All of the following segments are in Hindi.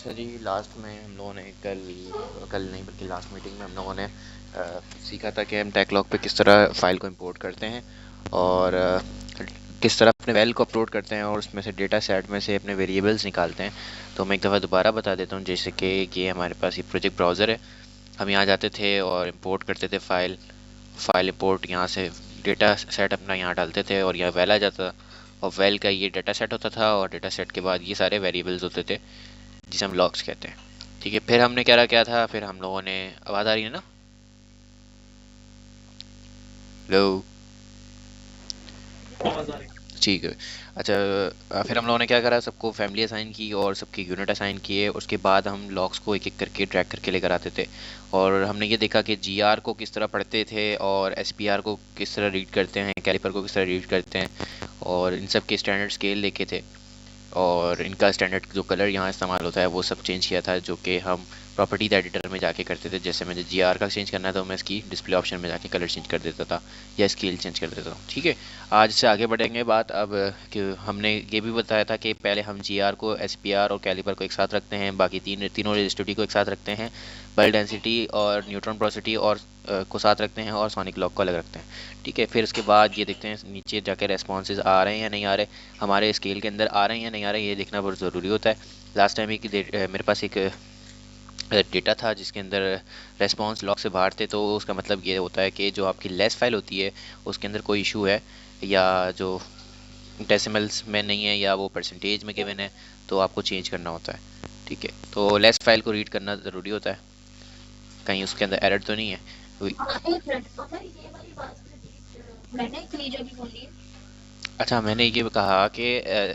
अच्छा जी, लास्ट में हम लोगों ने कल कल नहीं बल्कि लास्ट मीटिंग में हम लोगों ने सीखा था कि हम टैगलॉग पे किस तरह फाइल को इंपोर्ट करते हैं और किस तरह अपने वेल को अपलोड करते हैं और उसमें से डेटा सेट में से अपने वेरिएबल्स निकालते हैं। तो मैं एक दफ़ा दोबारा बता देता हूँ, जैसे कि ये हमारे पास ये प्रोजेक्ट ब्राउज़र है। हम यहाँ जाते थे और इंपोर्ट करते थे फाइल फाइल इंपोर्ट, यहाँ से डेटा सेट अपना यहाँ डालते थे और यहाँ वेल आ जाता। और वेल का ये डेटा सेट होता था और डेटा सेट के बाद ये सारे वेरिएबल्स होते थे जिसे हम लॉग्स कहते हैं। ठीक है, फिर हमने क्या क्या था, फिर हम लोगों ने आवाज़ आ रही है ना? हेलो? आवाज आ रही ठीक है। अच्छा, फिर हम लोगों ने क्या करा, सबको फैमिली असाइन की और सबकी यूनिट असाइन किए। उसके बाद हम लॉग्स को एक एक करके ट्रैक करके लेकर आते थे और हमने ये देखा कि जीआर को किस तरह पढ़ते थे और एसपीआर को किस तरह रीड करते हैं, कैलिपर को किस तरह रीड करते हैं, और इन सब के स्टैंडर्ड स्केल देखे थे। और इनका स्टैंडर्ड जो कलर यहाँ इस्तेमाल होता है वो सब चेंज किया था, जो कि हम प्रॉपर्टीज एडिटर में जाके करते थे। जैसे मुझे जी आर का चेंज करना है तो मैं इसकी डिस्प्ले ऑप्शन में जाके कलर चेंज कर देता था या स्केल चेंज कर देता था। ठीक है, आज से आगे बढ़ेंगे बात अब कि हमने ये भी बताया था कि पहले हम जी आर को, एस पी आर और कैलिपर को एक साथ रखते हैं, बाकी तीनों रजिस्ट्रिटी को एक साथ रखते हैं, बल्क डेंसिटी और न्यूट्रॉन पोरोसिटी और को साथ रखते हैं और सोनिक लॉग को अलग रखते हैं। ठीक है, फिर उसके बाद ये देखते हैं नीचे जाके रेस्पॉन्सेज आ रहे हैं या नहीं आ रहे, हमारे स्केल के अंदर आ रहे हैं या नहीं आ रहे, ये देखना बहुत ज़रूरी होता है। लास्ट टाइम मेरे पास एक डेटा था जिसके अंदर रेस्पॉन्स लॉग से बाहर थे, तो उसका मतलब ये होता है कि जो आपकी लेस फाइल होती है उसके अंदर कोई इशू है, या जो डेसिमल्स में नहीं है या वो परसेंटेज में गिवन है, तो आपको चेंज करना होता है। ठीक है, तो लेस फाइल को रीड करना ज़रूरी होता है, कहीं उसके अंदर एरर तो नहीं है। एक मिनट अगर ये वाली बात मैंने कलीजा भी बोली है। अच्छा, मैंने ये कहा कि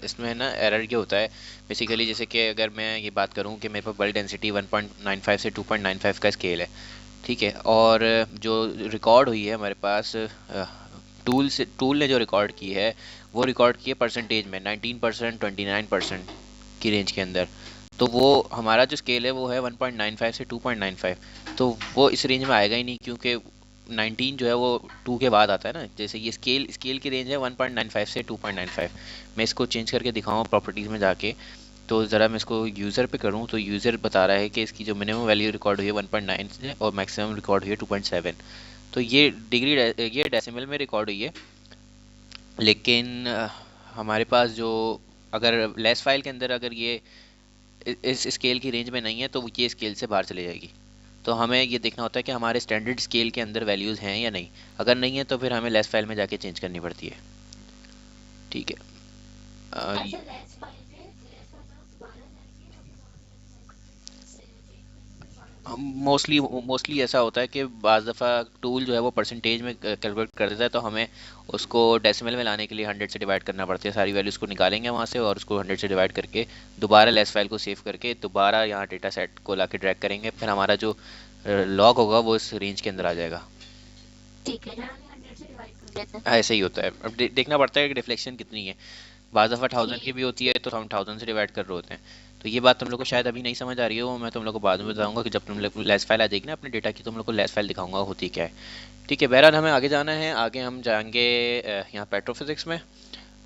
इसमें ना एरर ये होता है बेसिकली, जैसे कि अगर मैं ये बात करूं कि मेरे पास बल्क डेंसिटी 1.95 से 2.95 का स्केल है। ठीक है, और जो रिकॉर्ड हुई है हमारे पास, टूल ने जो रिकॉर्ड की है वो रिकॉर्ड की है परसेंटेज में 19%, 29% की रेंज के अंदर। तो वो हमारा जो स्केल है वो है 1.95 से 2.95, तो वो इस रेंज में आएगा ही नहीं, क्योंकि 19 जो है वो 2 के बाद आता है ना। जैसे ये स्केल स्केल की रेंज है 1.95 से 2.95। मैं इसको चेंज करके दिखाऊँ प्रॉपर्टीज़ में जाके, तो ज़रा मैं इसको यूज़र पे करूँ तो यूज़र बता रहा है कि इसकी जो मिनिमम वैल्यू रिकॉर्ड हुई है 1.9 से और मैक्सिमम रिकॉर्ड हुई है 2.7। तो ये ये डेसिमल में रिकॉर्ड हुई है, लेकिन हमारे पास जो, अगर लेस फाइल के अंदर अगर ये इस स्केल की रेंज में नहीं है तो ये स्केल से बाहर चली जाएगी। तो हमें ये देखना होता है कि हमारे स्टैंडर्ड स्केल के अंदर वैल्यूज़ हैं या नहीं। अगर नहीं है तो फिर हमें लेस फाइल में जाके चेंज करनी पड़ती है। ठीक है। अच्छा लेट्स फाइल से लेट्स फाइल मोस्टली मोस्टली ऐसा होता है कि बाज़ दफ़ा टूल जो है वो परसेंटेज में कैलकुलेट कर देता है, तो हमें उसको डेसिमल में लाने के लिए 100 से डिवाइड करना पड़ता है। सारी वैल्यूज़ को निकालेंगे वहाँ से और उसको 100 से डिवाइड करके दोबारा लेस फाइल को सेव करके दोबारा यहाँ डेटा सेट को ला के ड्रैग करेंगे, फिर हमारा जो लॉग होगा वो इस रेंज के अंदर आ जाएगा। ठीक है यहाँ 100 से डिवाइड कर देते हैं। ऐसे ही होता है। अब देखना पड़ता है कि डिफ्लेक्शन कितनी है। बाज़ दफ़ा 1000 की ठीक भी होती है तो हम 1000 से डिवाइड कर रहे होते हैं। तो ये बात तुम लोग को शायद अभी नहीं समझ आ रही हो, मैं तुम लोग को बाद में बताऊंगा कि जब तुम लोग लेस फाइल आ जाएगी ना अपने डेटा की, तुम लोग को लेस फाइल दिखाऊंगा होती क्या है। ठीक है, बहरहाल हमें आगे जाना है। आगे हम जाएंगे यहाँ पेट्रोफिज़िक्स में,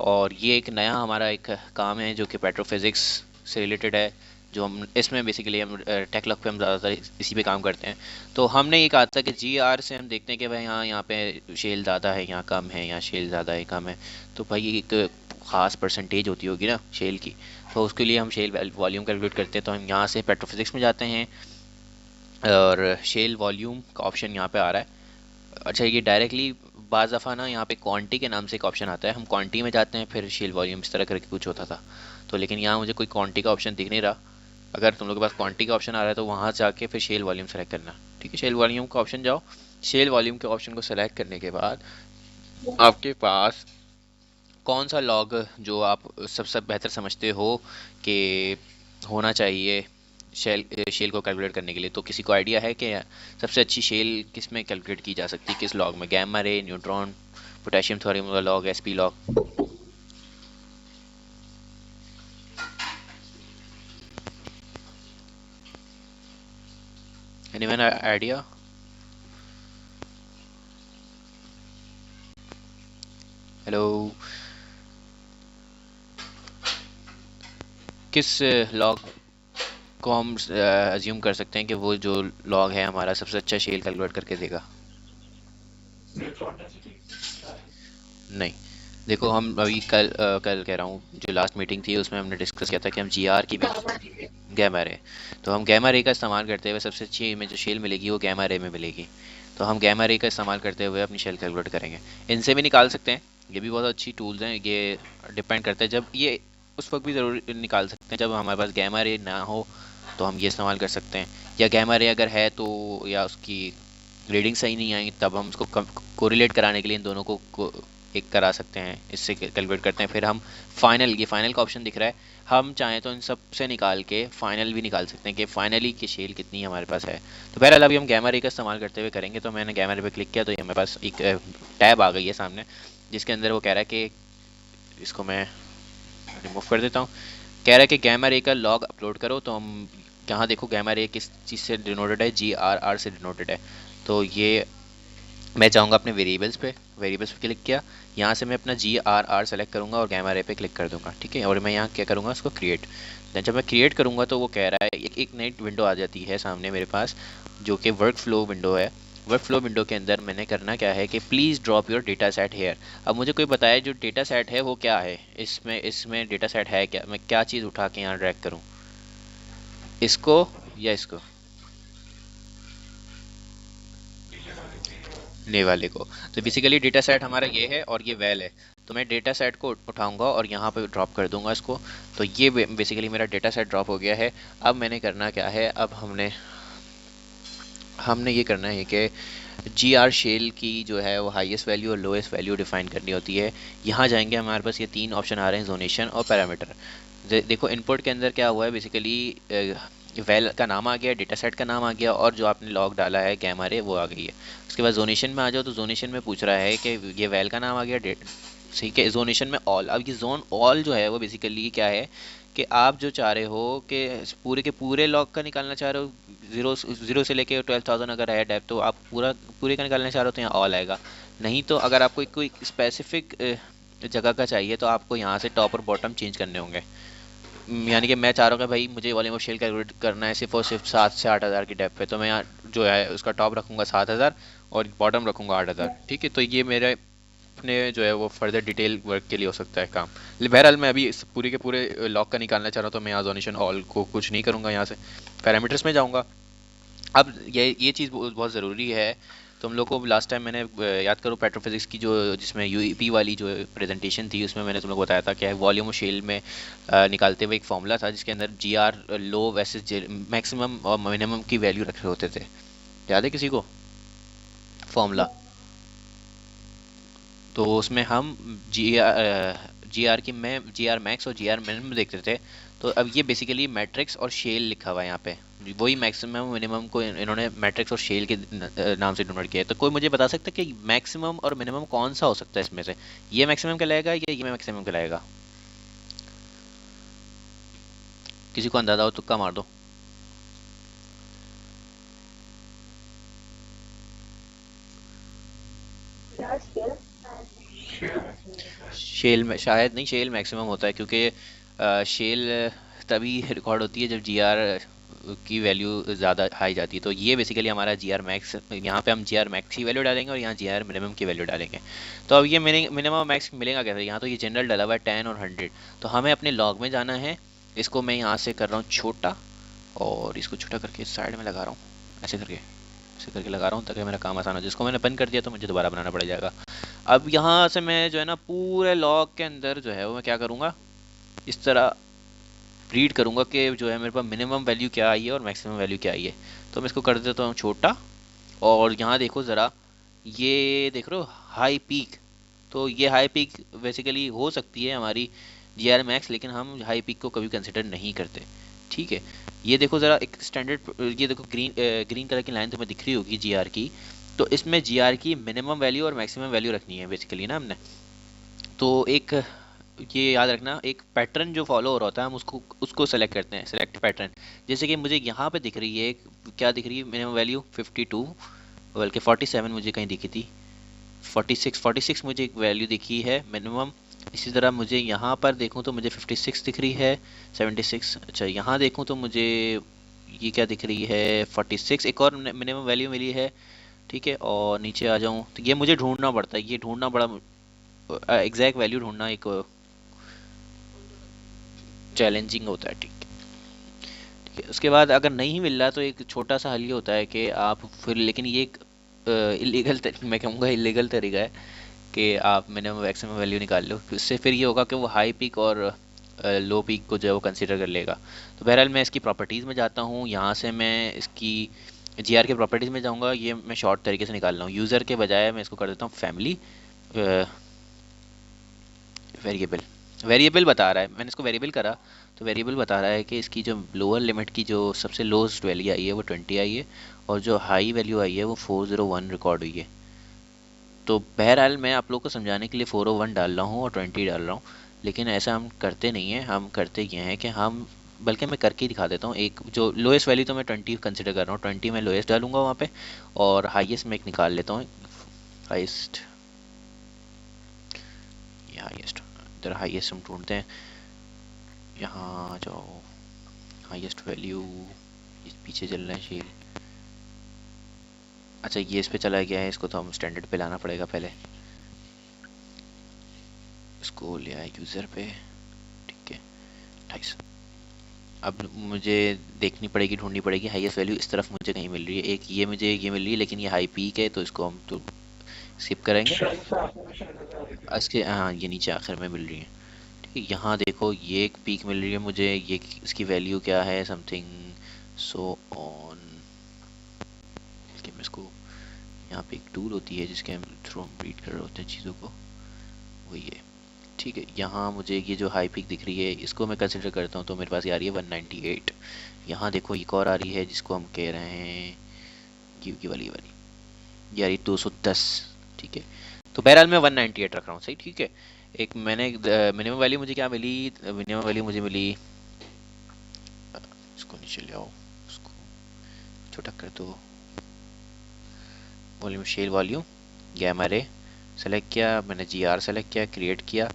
और ये एक नया हमारा एक काम है जो कि पेट्रोफिज़िक्स से रिलेटेड है। जो हम इसमें बेसिकली हम टेक्लॉग पे हम ज़्यादातर इसी पे काम करते हैं। तो हमने ये कहा था कि जी आर से हम देखते हैं कि भाई यहाँ यहाँ पे शेल ज़्यादा है, यहाँ कम है, यहाँ शेल ज़्यादा है, कम है। तो भाई एक ख़ास परसेंटेज होती होगी ना शेल की, तो उसके लिए हम शेल वॉल्यूम कैलकुलेट करते हैं। तो हम यहाँ से पेट्रोफिज़िक्स में जाते हैं और शेल वॉल्यूम का ऑप्शन यहाँ पे आ रहा है। अच्छा, ये डायरेक्टली बाज़ दफ़ा ना यहाँ पे क्वांटी के नाम से एक ऑप्शन आता है, हम क्वांटी में जाते हैं फिर शेल वॉल्यूम इस तरह करके कुछ होता था। तो लेकिन यहाँ मुझे कोई क्वांटी का ऑप्शन दिख नहीं रहा। अगर तुम लोग के पास क्वांटी का ऑप्शन आ रहा है तो वहाँ जाके फिर शेल वॉल्यूम सेलेक्ट करना। ठीक है, शेल वॉल्यूम का ऑप्शन जाओ। शेल वॉल्यूम के ऑप्शन को सेलेक्ट करने के बाद आपके पास कौन सा लॉग जो आप सबसे बेहतर समझते हो कि होना चाहिए शेल शेल को कैलकुलेट करने के लिए, तो किसी को आइडिया है कि सबसे अच्छी शेल किस में कैलकुलेट की जा सकती है, किस लॉग में? Gamma ray, neutron, potassium theorem वाला log, SP log? Anyone idea? Hello? किस लॉग? को हम अज्यूम कर सकते हैं कि वो जो लॉग है हमारा सबसे अच्छा शेल कैलकुलेट करके देगा। नहीं, देखो हम अभी कल कह रहा हूँ, जो लास्ट मीटिंग थी उसमें हमने डिस्कस किया था कि हम जीआर की गैमा रे, तो हम गैमा रे का इस्तेमाल करते हुए सबसे अच्छी हमें जो शेल मिलेगी वो गैमा रे में मिलेगी। तो हम गैमा रे का इस्तेमाल करते हुए अपनी शेल कैलकुलेट करेंगे। इनसे भी निकाल सकते हैं, ये भी बहुत अच्छी टूल्स हैं। ये डिपेंड करता है, जब ये उस वक्त भी ज़रूर निकाल सकते हैं जब हमारे पास गैमा रे ना हो, तो हम ये इस्तेमाल कर सकते हैं। या गैमा रे अगर है तो, या उसकी रीडिंग सही नहीं आई, तब हम उसको कोरिलेट कराने के लिए इन दोनों को एक करा सकते हैं, इससे कैलकुलेट करते हैं। फिर हम फाइनल, ये फाइनल का ऑप्शन दिख रहा है, हम चाहें तो इन सब से निकाल के फाइनल भी निकाल सकते हैं कि फाइनली की शेल कितनी हमारे पास है। तो बहरहाल अभी हम गैमा रे का इस्तेमाल करते हुए करेंगे। तो मैंने गैमा रे पे क्लिक किया तो ये मेरे पास एक टैब आ गई है सामने, जिसके अंदर वो कह रहा है कि, इसको मैं रिमूव कर देता हूँ, कह रहा है कि गैमा रे का लॉग अपलोड करो। तो हम यहाँ देखो गैमा रे किस चीज़ से डिनोटेड है, GRR से डिनोटेड है। तो ये मैं चाहूँगा अपने वेरिएबल्स पे क्लिक किया, यहाँ से मैं अपना GRR सेलेक्ट करूँगा और गैमा रे पे क्लिक कर दूँगा, ठीक है। और मैं यहाँ क्या करूँगा, उसको क्रिएट। देन जब मैं क्रिएट करूँगा तो वो कह रहा है, एक नई विंडो आ जाती है सामने मेरे पास, जो कि वर्क फ्लो विंडो है। वर्क फ्लो विंडो के अंदर मैंने करना क्या है कि please drop your data set here. अब मुझे कोई बताए जो डेटा सेट है वो क्या है, इसमें डेटा सेट है क्या, मैं क्या चीज़ उठा के यहाँ ड्रैग करूँ, इसको या इसको, ने वाले को। तो बेसिकली डेटा सेट हमारा ये है और ये वैल है। तो मैं डेटा सेट को उठाऊंगा और यहाँ पे ड्रॉप कर दूंगा इसको। तो ये बेसिकली मेरा डेटा सेट ड्रॉप हो गया है। अब मैंने करना क्या है, अब हमने हमने ये करना है कि GR शेल की जो है वो हाईएस्ट वैल्यू और लोएस्ट वैल्यू डिफाइन करनी होती है। यहाँ जाएंगे, हमारे पास ये तीन ऑप्शन आ रहे हैं, जोनेशन और पैरामीटर। देखो इनपुट के अंदर क्या हुआ है, बेसिकली वैल का नाम आ गया, डेटा सेट का नाम आ गया, और जो आपने लॉग डाला है गैमा रे वो आ गई है। उसके बाद जोनेशन में आ जाओ, तो जोनेशन में पूछ रहा है कि ये वैल का नाम आ गया, ठीक है। जोनेशन में ऑल, अब ये जोन ऑल जो है वो बेसिकली क्या है कि आप जो चाह रहे हो कि पूरे के पूरे लॉग का निकालना चाह रहे हो, जीरो जीरो से लेके 12,000 अगर है डेप, तो आप पूरे का निकालना चाह रहे हो तो यहाँ ऑल आएगा। नहीं तो अगर आपको कोई स्पेसिफिक जगह का चाहिए तो आपको यहाँ से टॉप और बॉटम चेंज करने होंगे। यानी कि मैं चाह रहा हूँ कि भाई मुझे वॉल्यूम ऑफ शेल कैलकुलेट करना है सिर्फ और सिर्फ 7 से 8 हज़ार की डेप्थ पे, तो मैं यहाँ जो है उसका टॉप रखूँगा 7,000 और बॉटम रखूँगा 8,000, ठीक है। तो ये मेरे अपने जो है वो फर्दर डिटेल वर्क के लिए हो सकता है काम। लेकिन बहरहाल मैं अभी इस पूरे के पूरे लॉक का निकालना चाह रहा हूँ, तो मैं यहाँ जोनेशन ऑल को कुछ नहीं करूँगा, यहाँ से पैरामीटर्स में जाऊँगा। अब ये चीज़ बहुत ज़रूरी है। तुम लोग को लास्ट टाइम मैंने याद करो पेट्रोफिजिक्स की जो, जिसमें यूईपी वाली जो प्रेजेंटेशन थी, उसमें मैंने तुम लोग को बताया था कि वॉल्यूम ऑफ शेल में निकालते हुए एक फॉर्मूला था जिसके अंदर GR लो वैसेस मैक्सिमम और मिनिमम की वैल्यू रखे होते थे। याद है किसी को फॉर्मूला? तो उसमें हम जी आर की मैं GR मैक्स और GR मिनिमम देखते थे। तो अब ये बेसिकली मैट्रिक्स और शेल लिखा हुआ है यहाँ पे, वही मैक्सिमम मिनिमम को इन्होंने मैट्रिक्स और शेल के नाम से डिनोट किया है। तो कोई मुझे बता सकता है कि मैक्सिमम और मिनिमम कौन सा हो सकता है इसमें से, ये मैक्सिमम कहलाएगा या ये मैक्सिमम कहलाएगा? किसी को अंदाजा हो तुक्का मार दो। शेल में शायद नहीं, शेल मैक्सिमम होता है, क्योंकि शेल तभी रिकॉर्ड होती है जब GR की वैल्यू ज़्यादा हाई जाती है। तो ये बेसिकली हमारा GR मैक्स, यहाँ पे हम GR मैक्स की वैल्यू डालेंगे और यहाँ GR मिनिमम की वैल्यू डालेंगे। तो अब ये मिनिमम मैक्स मिलेगा कैसे, यहाँ तो ये जनरल डाला हुआ है 10 और 100। तो हमें अपने लॉग में जाना है, इसको मैं यहाँ से कर रहा हूँ छोटा, और इसको छोटा करके साइड में लगा रहा हूँ, ऐसे करके लगा रहा हूँ ताकि मेरा काम आसान हो। जिसको मैंने बंद कर दिया तो मुझे दोबारा बनाना पड़ जाएगा। अब यहाँ से मैं जो है ना पूरे लॉग के अंदर जो है वो मैं क्या करूँगा, इस तरह रीड करूँगा कि जो है मेरे पास मिनिमम वैल्यू क्या आई है और मैक्सिमम वैल्यू क्या आई है। तो मैं इसको कर देता हूँ छोटा, और यहाँ देखो ज़रा, ये देख रहे हो हाई पीक। तो ये हाई पीक बेसिकली हो सकती है हमारी GR मैक्स, लेकिन हम हाई पीक को कभी कंसिडर नहीं करते, ठीक है। ये देखो ज़रा एक स्टैंडर्ड, ये देखो ग्रीन कलर की लाइन तुम्हें दिख रही होगी GR की। तो इसमें GR की मिनिमम वैल्यू और मैक्सिमम वैल्यू रखनी है बेसिकली ना हमने। तो एक ये याद रखना, एक पैटर्न जो फॉलो हो रहा होता है हम उसको उसको सेलेक्ट करते हैं, सेलेक्ट पैटर्न। जैसे कि मुझे यहाँ पे दिख रही है, क्या दिख रही है, मिनिमम वैल्यू 52, बल्कि 47 मुझे कहीं दिखी थी, 46 मुझे एक वैल्यू दिखी है मिनिमम, इसी तरह मुझे यहाँ पर देखूँ तो मुझे 56 दिख रही है, 76। अच्छा यहाँ देखूँ तो मुझे ये क्या दिख रही है, 46, एक और मिनिमम वैल्यू मिली है। ठीक है, और नीचे आ जाऊँ तो ये मुझे ढूंढना पड़ता है, ये ढूंढना बड़ा एग्जैक्ट वैल्यू ढूंढना एक चैलेंजिंग होता है। ठीक है, उसके बाद अगर नहीं मिल रहा तो एक छोटा सा हल ये होता है कि आप फिर, लेकिन ये एक इलीगल मैं कहूँगा इलीगल तरीका है कि आप मिनिमम मैक्सिमम वैल्यू निकाल लो। उससे फिर ये होगा कि वो हाई पीक और लो पीक को जो है वो कंसिडर कर लेगा। तो बहरहाल मैं इसकी प्रॉपर्टीज़ में जाता हूँ, यहाँ से मैं इसकी जीआर के प्रॉपर्टीज़ में जाऊँगा। ये मैं शॉर्ट तरीके से निकाल रहा हूँ, यूज़र के बजाय मैं इसको कर देता हूँ फैमिली वेरिएबल। वेरिएबल बता रहा है, मैंने इसको वेरिएबल करा तो वेरिएबल बता रहा है कि इसकी जो लोअर लिमिट की जो सबसे लोएस्ट वैल्यू आई है वो 20 आई है, और जो हाई वैल्यू आई है वो 401 रिकॉर्ड हुई है। तो बहरहाल मैं आप लोग को समझाने के लिए 401 डाल रहा हूँ और 20 डाल रहा हूँ, लेकिन ऐसा हम करते नहीं हैं। हम करते ये हैं कि हम, बल्कि मैं करके ही दिखा देता हूँ। एक जो लोएस्ट वैल्यू तो मैं 20 कंसिडर कर रहा हूँ, 20 मैं लोएस्ट डालूंगा वहाँ पे, और हाईएस्ट मैं एक निकाल लेता हूँ। हाईएस्ट, ये हाईएस्ट, इधर हाईएस्ट हम ढूंढते हैं। यहाँ जाओ, हाईएस्ट वैल्यू, इस पीछे चल रहा है शेल। अच्छा ये इस पे चला गया है, इसको तो हम स्टैंडर्ड पे लाना पड़ेगा पहले। इसको ले आए यूज़र पे। ठीक है, 28। अब मुझे देखनी पड़ेगी, ढूंढनी पड़ेगी हाईएस्ट वैल्यू। इस तरफ मुझे कहीं मिल रही है एक, ये मुझे ये मिल रही है, लेकिन ये हाई पीक है तो इसको हम तो स्किप करेंगे। इसके हाँ ये नीचे आखिर में मिल रही है। ठीक है, यहाँ देखो ये एक पीक मिल रही है मुझे, ये इसकी वैल्यू क्या है, समथिंग सो ऑन। मैं इसको, यहाँ पे एक टूल होती है जिसके हम थ्रू हम रीड कर रहे होते हैं चीज़ों को, वही है। ठीक है, यहाँ मुझे ये जो हाई पीक दिख रही है इसको मैं कंसिडर करता हूँ तो मेरे पास ये आ रही है 198। यहाँ देखो एक और आ रही है जिसको हम कह रहे हैं ये वाली ये आ रही 210। ठीक है, तो बहरहाल मैं 198 रख रहा हूँ, सही। ठीक है, एक मैंने मिनिमम वैल्यू मुझे क्या मिली, मिनिमम वैल्यू मुझे मिली, इसको नीचे ले आओ, इसको छोटा कर दो, volume shell volume gamma ray select किया, मैंने जी आर सेलेक्ट किया, क्रिएट किया।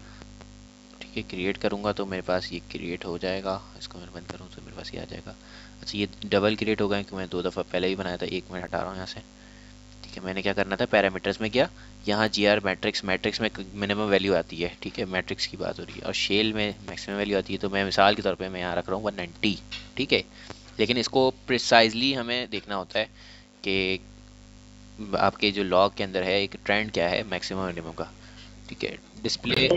ठीक है, क्रिएट करूँगा तो मेरे पास ये क्रिएट हो जाएगा। इसको मैं बंद करूँ तो मेरे पास ये आ जाएगा। अच्छा ये डबल क्रिएट हो गया क्योंकि मैं 2 दफ़ा पहले ही बनाया था, एक मैं हटा रहा हूँ यहाँ से। ठीक है, मैंने क्या करना था, पैरामीटर्स में गया, यहाँ जी आर मैट्रिक्स, मैट्रिक्स में मिनिमम वैल्यू आती है। ठीक है, मैट्रिक्स की बात हो रही है, और शेल में मैक्सिमम वैल्यू आती है। तो मैं मिसाल के तौर पे मैं यहाँ रख रहा हूँ 190। ठीक है, लेकिन इसको प्रिसाइजली हमें देखना होता है कि आपके जो लॉग के अंदर है एक ट्रेंड क्या है मैक्सिमम मिनिमम का। ठीक है, डिस्प्ले।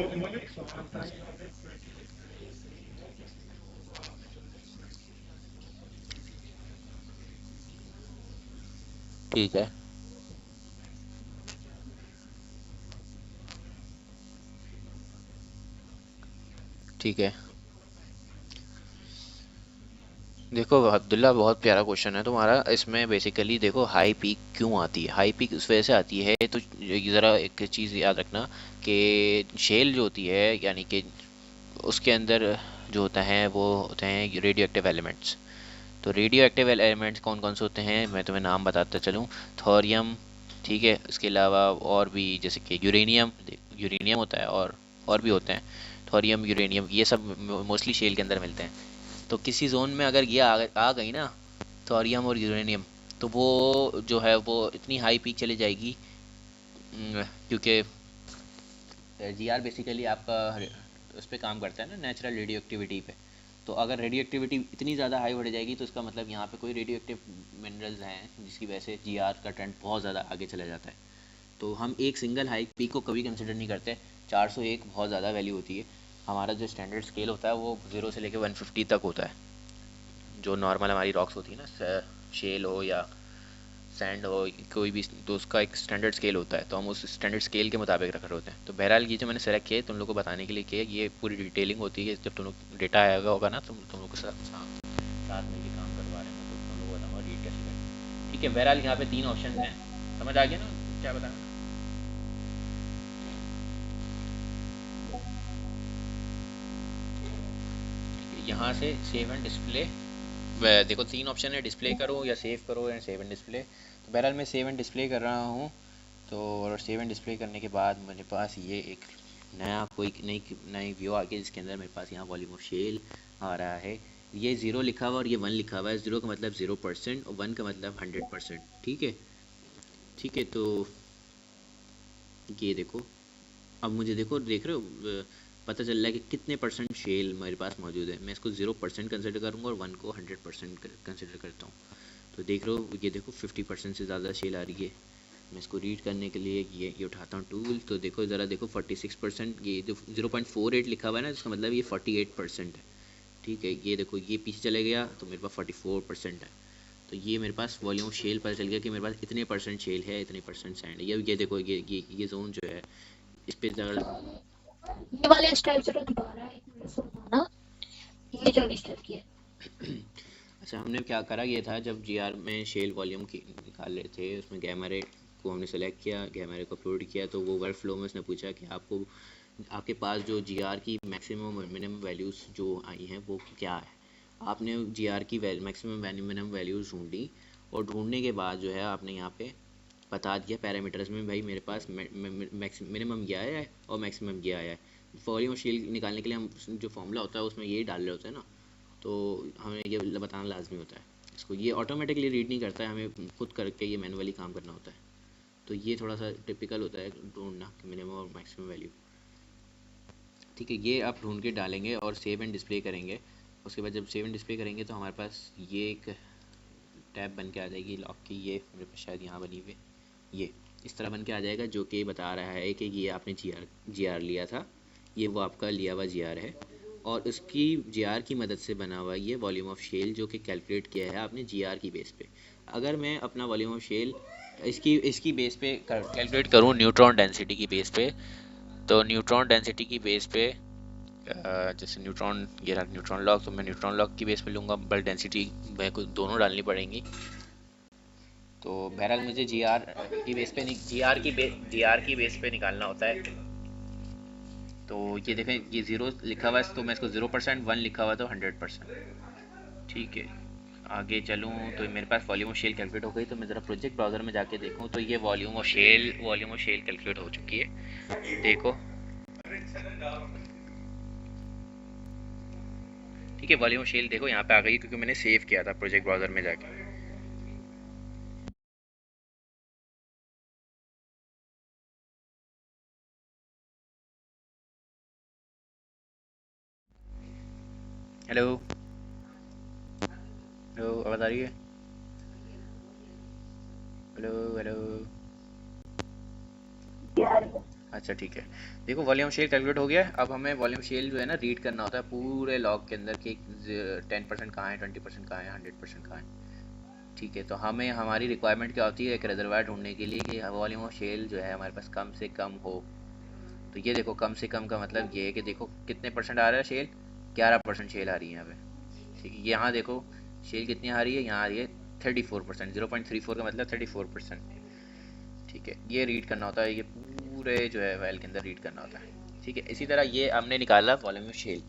ठीक है, ठीक है। देखो अब्दुल्ला, बहुत प्यारा क्वेश्चन है तुम्हारा। इसमें बेसिकली देखो हाई पीक क्यों आती है, हाई पीक उस वजह से आती है, तो ज़रा एक चीज़ याद रखना कि शेल जो होती है, यानी कि उसके अंदर जो होता है वो होते हैं रेडियो एक्टिव एलिमेंट्स। तो रेडियो एक्टिव एलिमेंट्स कौन कौन से होते हैं मैं तुम्हें नाम बताता चलूँ। थोरियम, ठीक है, इसके अलावा और भी जैसे कि यूरेनियम, यूरेनियम होता है, और भी होते हैं। थोरियम, यूरेनियम, ये सब मोस्टली शेल के अंदर मिलते हैं। तो किसी जोन में अगर ये आ गई ना, थोरियम और यूरेनियम, तो वो जो है वो इतनी हाई पीक चली जाएगी, क्योंकि जीआर बेसिकली आपका उस पर काम करता है ना, नेचुरल रेडियो एक्टिविटी पे। तो अगर रेडियो एक्टिविटी इतनी ज़्यादा हाई बढ़ जाएगी तो इसका मतलब यहाँ पे कोई रेडियो एक्टिव मिनरल्स हैं जिसकी वजह से जीआर का ट्रेंड बहुत ज़्यादा आगे चला जाता है। तो हम एक सिंगल हाई पीक को कभी कंसिडर नहीं करते। 401 बहुत ज़्यादा वैल्यू होती है। हमारा जो स्टैंडर्ड स्केल होता है वो 0 से लेकर 150 तक होता है। जो नॉर्मल हमारी रॉक्स होती है ना, शेल हो या सैंड हो, कोई भी, तो उसका एक स्टैंडर्ड स्केल होता है, तो हम उस स्टैंडर्ड स्केल के मुताबिक रख रहे होते हैं। तो बहरहाल ये जो मैंने सेलेक्ट किया तुम लोग को बताने के लिए किया, ये पूरी डिटेलिंग होती है जब तुम लोग डेटा आएगा होगा ना, तुम लोग के साथ में ये काम करवा रहे हैं तो तुम लोग को बताऊँगा रीड कैसे करें। ठीक है, बहरहाल यहाँ पे 3 ऑप्शन हैं, समझ आ गया ना क्या बताना। यहाँ से सेव एंड डिस्प्ले, देखो 3 ऑप्शन है, डिस्प्ले करो या सेव करो या सेव एंड डिस्प्ले। तो बहरहाल मैं सेव एंड डिस्प्ले कर रहा हूँ। तो और सेव एंड डिस्प्ले करने के बाद मेरे पास ये एक नया कोई नई नई व्यू आ गई जिसके अंदर मेरे पास यहाँ वॉल्यूम ऑफ शेल आ रहा है। ये 0 लिखा हुआ और ये 1 लिखा हुआ है। 0 का मतलब 0% और 1 का मतलब 100%। ठीक है, ठीक है। तो ये देखो, अब मुझे देखो, देख रहे हो, पता चल रहा है कि कितने परसेंट शेल मेरे पास मौजूद है। मैं इसको 0% कंसिडर करूँगा और 1 को 100% कंसिडर करता हूँ। तो देख रहे हो, ये देखो 50% से ज़्यादा शेल आ रही है। मैं इसको रीड करने के लिए ये उठाता हूँ टूल, तो देखो ज़रा देखो 46%, ये जो 0.48 लिखा हुआ है ना, इसका मतलब ये 48% है। ठीक है, ये देखो ये पीछे चले गया तो मेरे पास 44% है। तो ये मेरे पास वॉल्यूम शेल पता चल गया कि मेरे पास इतने परसेंट शेल है, इतने परसेंट सैंड है। ये देखो ये जोन जो है, इस पे ज़रा ये वाले स्टेप जरा दोबारा एक मिनट से बताना, ये जो स्टेप किया। अच्छा, हमने क्या करा, ये था जब जीआर में शेल वॉल्यूम की निकाल रहे थे, उसमें गैमा रे को हमने सेलेक्ट किया, गैमा रे को अपलोड किया, तो वो वर्क फ्लो में उसने पूछा कि आपको आपके पास जो जीआर की मैक्सिमम और मिनिमम वैल्यूज़ जो आई हैं वो क्या है। आपने जीआर की मैक्सिमम मिनिमम वैल्यूज़ ढूंढी और ढूंढने के बाद जो है आपने यहाँ पे बता दिया पैरामीटर्स में, भाई मेरे पास मिनिमम ये आया है और मैक्सिमम ये आया है। वॉल्यूम शेल निकालने के लिए हम जो फॉर्मूला होता है उसमें यही डाल रहे होते हैं ना, तो हमें ये बताना लाजमी होता है। इसको ये ऑटोमेटिकली रीड नहीं करता है, हमें खुद करके ये मैनुअली काम करना होता है। तो ये थोड़ा सा टिपिकल होता है ढूंढना मिनिमम और मैक्सिमम वैल्यू। ठीक है, ये आप ढूंढ के डालेंगे और सेव एंड डिस्प्ले करेंगे। उसके बाद जब सेव एंड डिस्प्ले करेंगे तो हमारे पास ये एक टैब बन के आ जाएगी लॉक की। ये मेरे पास शायद यहाँ बनी हुई, ये इस तरह बन के आ जाएगा, जो कि बता रहा है कि ये आपने जी आर लिया था, ये वो आपका लिया हुआ जी आर है, और उसकी जी आर की मदद से बना हुआ ये वॉल्यूम ऑफ शेल जो कि कैलकुलेट किया है आपने जी आर की बेस पे। अगर मैं अपना वॉल्यूम ऑफ शेल इसकी इसकी बेस पे कैलकुलेट करूँ न्यूट्रॉन डेंसिटी की बेस पे, तो न्यूट्रॉन डेंसिटी की बेस पे जैसे न्यूट्रॉन, ये रहा न्यूट्रॉन लॉग, तो मैं न्यूट्रॉन लॉग की बेस पे लूँगा, बट डेंसिटी मेरे को दोनों डालनी पड़ेंगी। तो बहरहाल मुझे जी आर की बेस पे निकालना होता है। तो ये देखें, ये ज़ीरो लिखा हुआ है तो मैं इसको 0%, 1 लिखा हुआ तो 100%। ठीक है, आगे चलूँ तो मेरे पास वॉल्यूम ऑफ शेल कैलकुलेट हो गई। तो मैं ज़रा प्रोजेक्ट ब्राउज़र में जाके देखूँ तो ये वॉल्यूम ऑफ शेल कैलकुलेट हो चुकी है, देखो। ठीक है, वॉल्यूम ऑफ शेल देखो यहाँ पे आ गई क्योंकि मैंने सेव किया था प्रोजेक्ट ब्राउज़र में जाके। हेलो, हेलो, आवाज़ आ रही है? Hello, hello. अच्छा, ठीक है। देखो वॉल्यूम शेल कैलकुलेट हो गया है। अब हमें वॉल्यूम शेल जो है ना रीड करना होता है पूरे लॉग के अंदर कि 10% कहाँ है, 20% कहाँ है, 100% कहाँ है। ठीक है, तो हमें हमारी रिक्वायरमेंट क्या होती है एक रिजर्वायर ढूंढने के लिए कि वॉल्यूम ऑफ शेल जो है हमारे पास कम से कम हो। तो ये देखो कम से कम का मतलब ये है कि देखो कितने परसेंट आ रहा है शेल, 11% शेल आ रही है यहाँ पे। ठीक है, यहाँ देखो शेल कितनी आ रही है, यहाँ आ रही है 34%। 0.34 का मतलब 34%। ठीक है, ये रीड करना होता है, ये पूरे जो है वाइल के अंदर रीड करना होता है। ठीक है, इसी तरह ये हमने निकाला वॉल्यूम ऑफ शेल,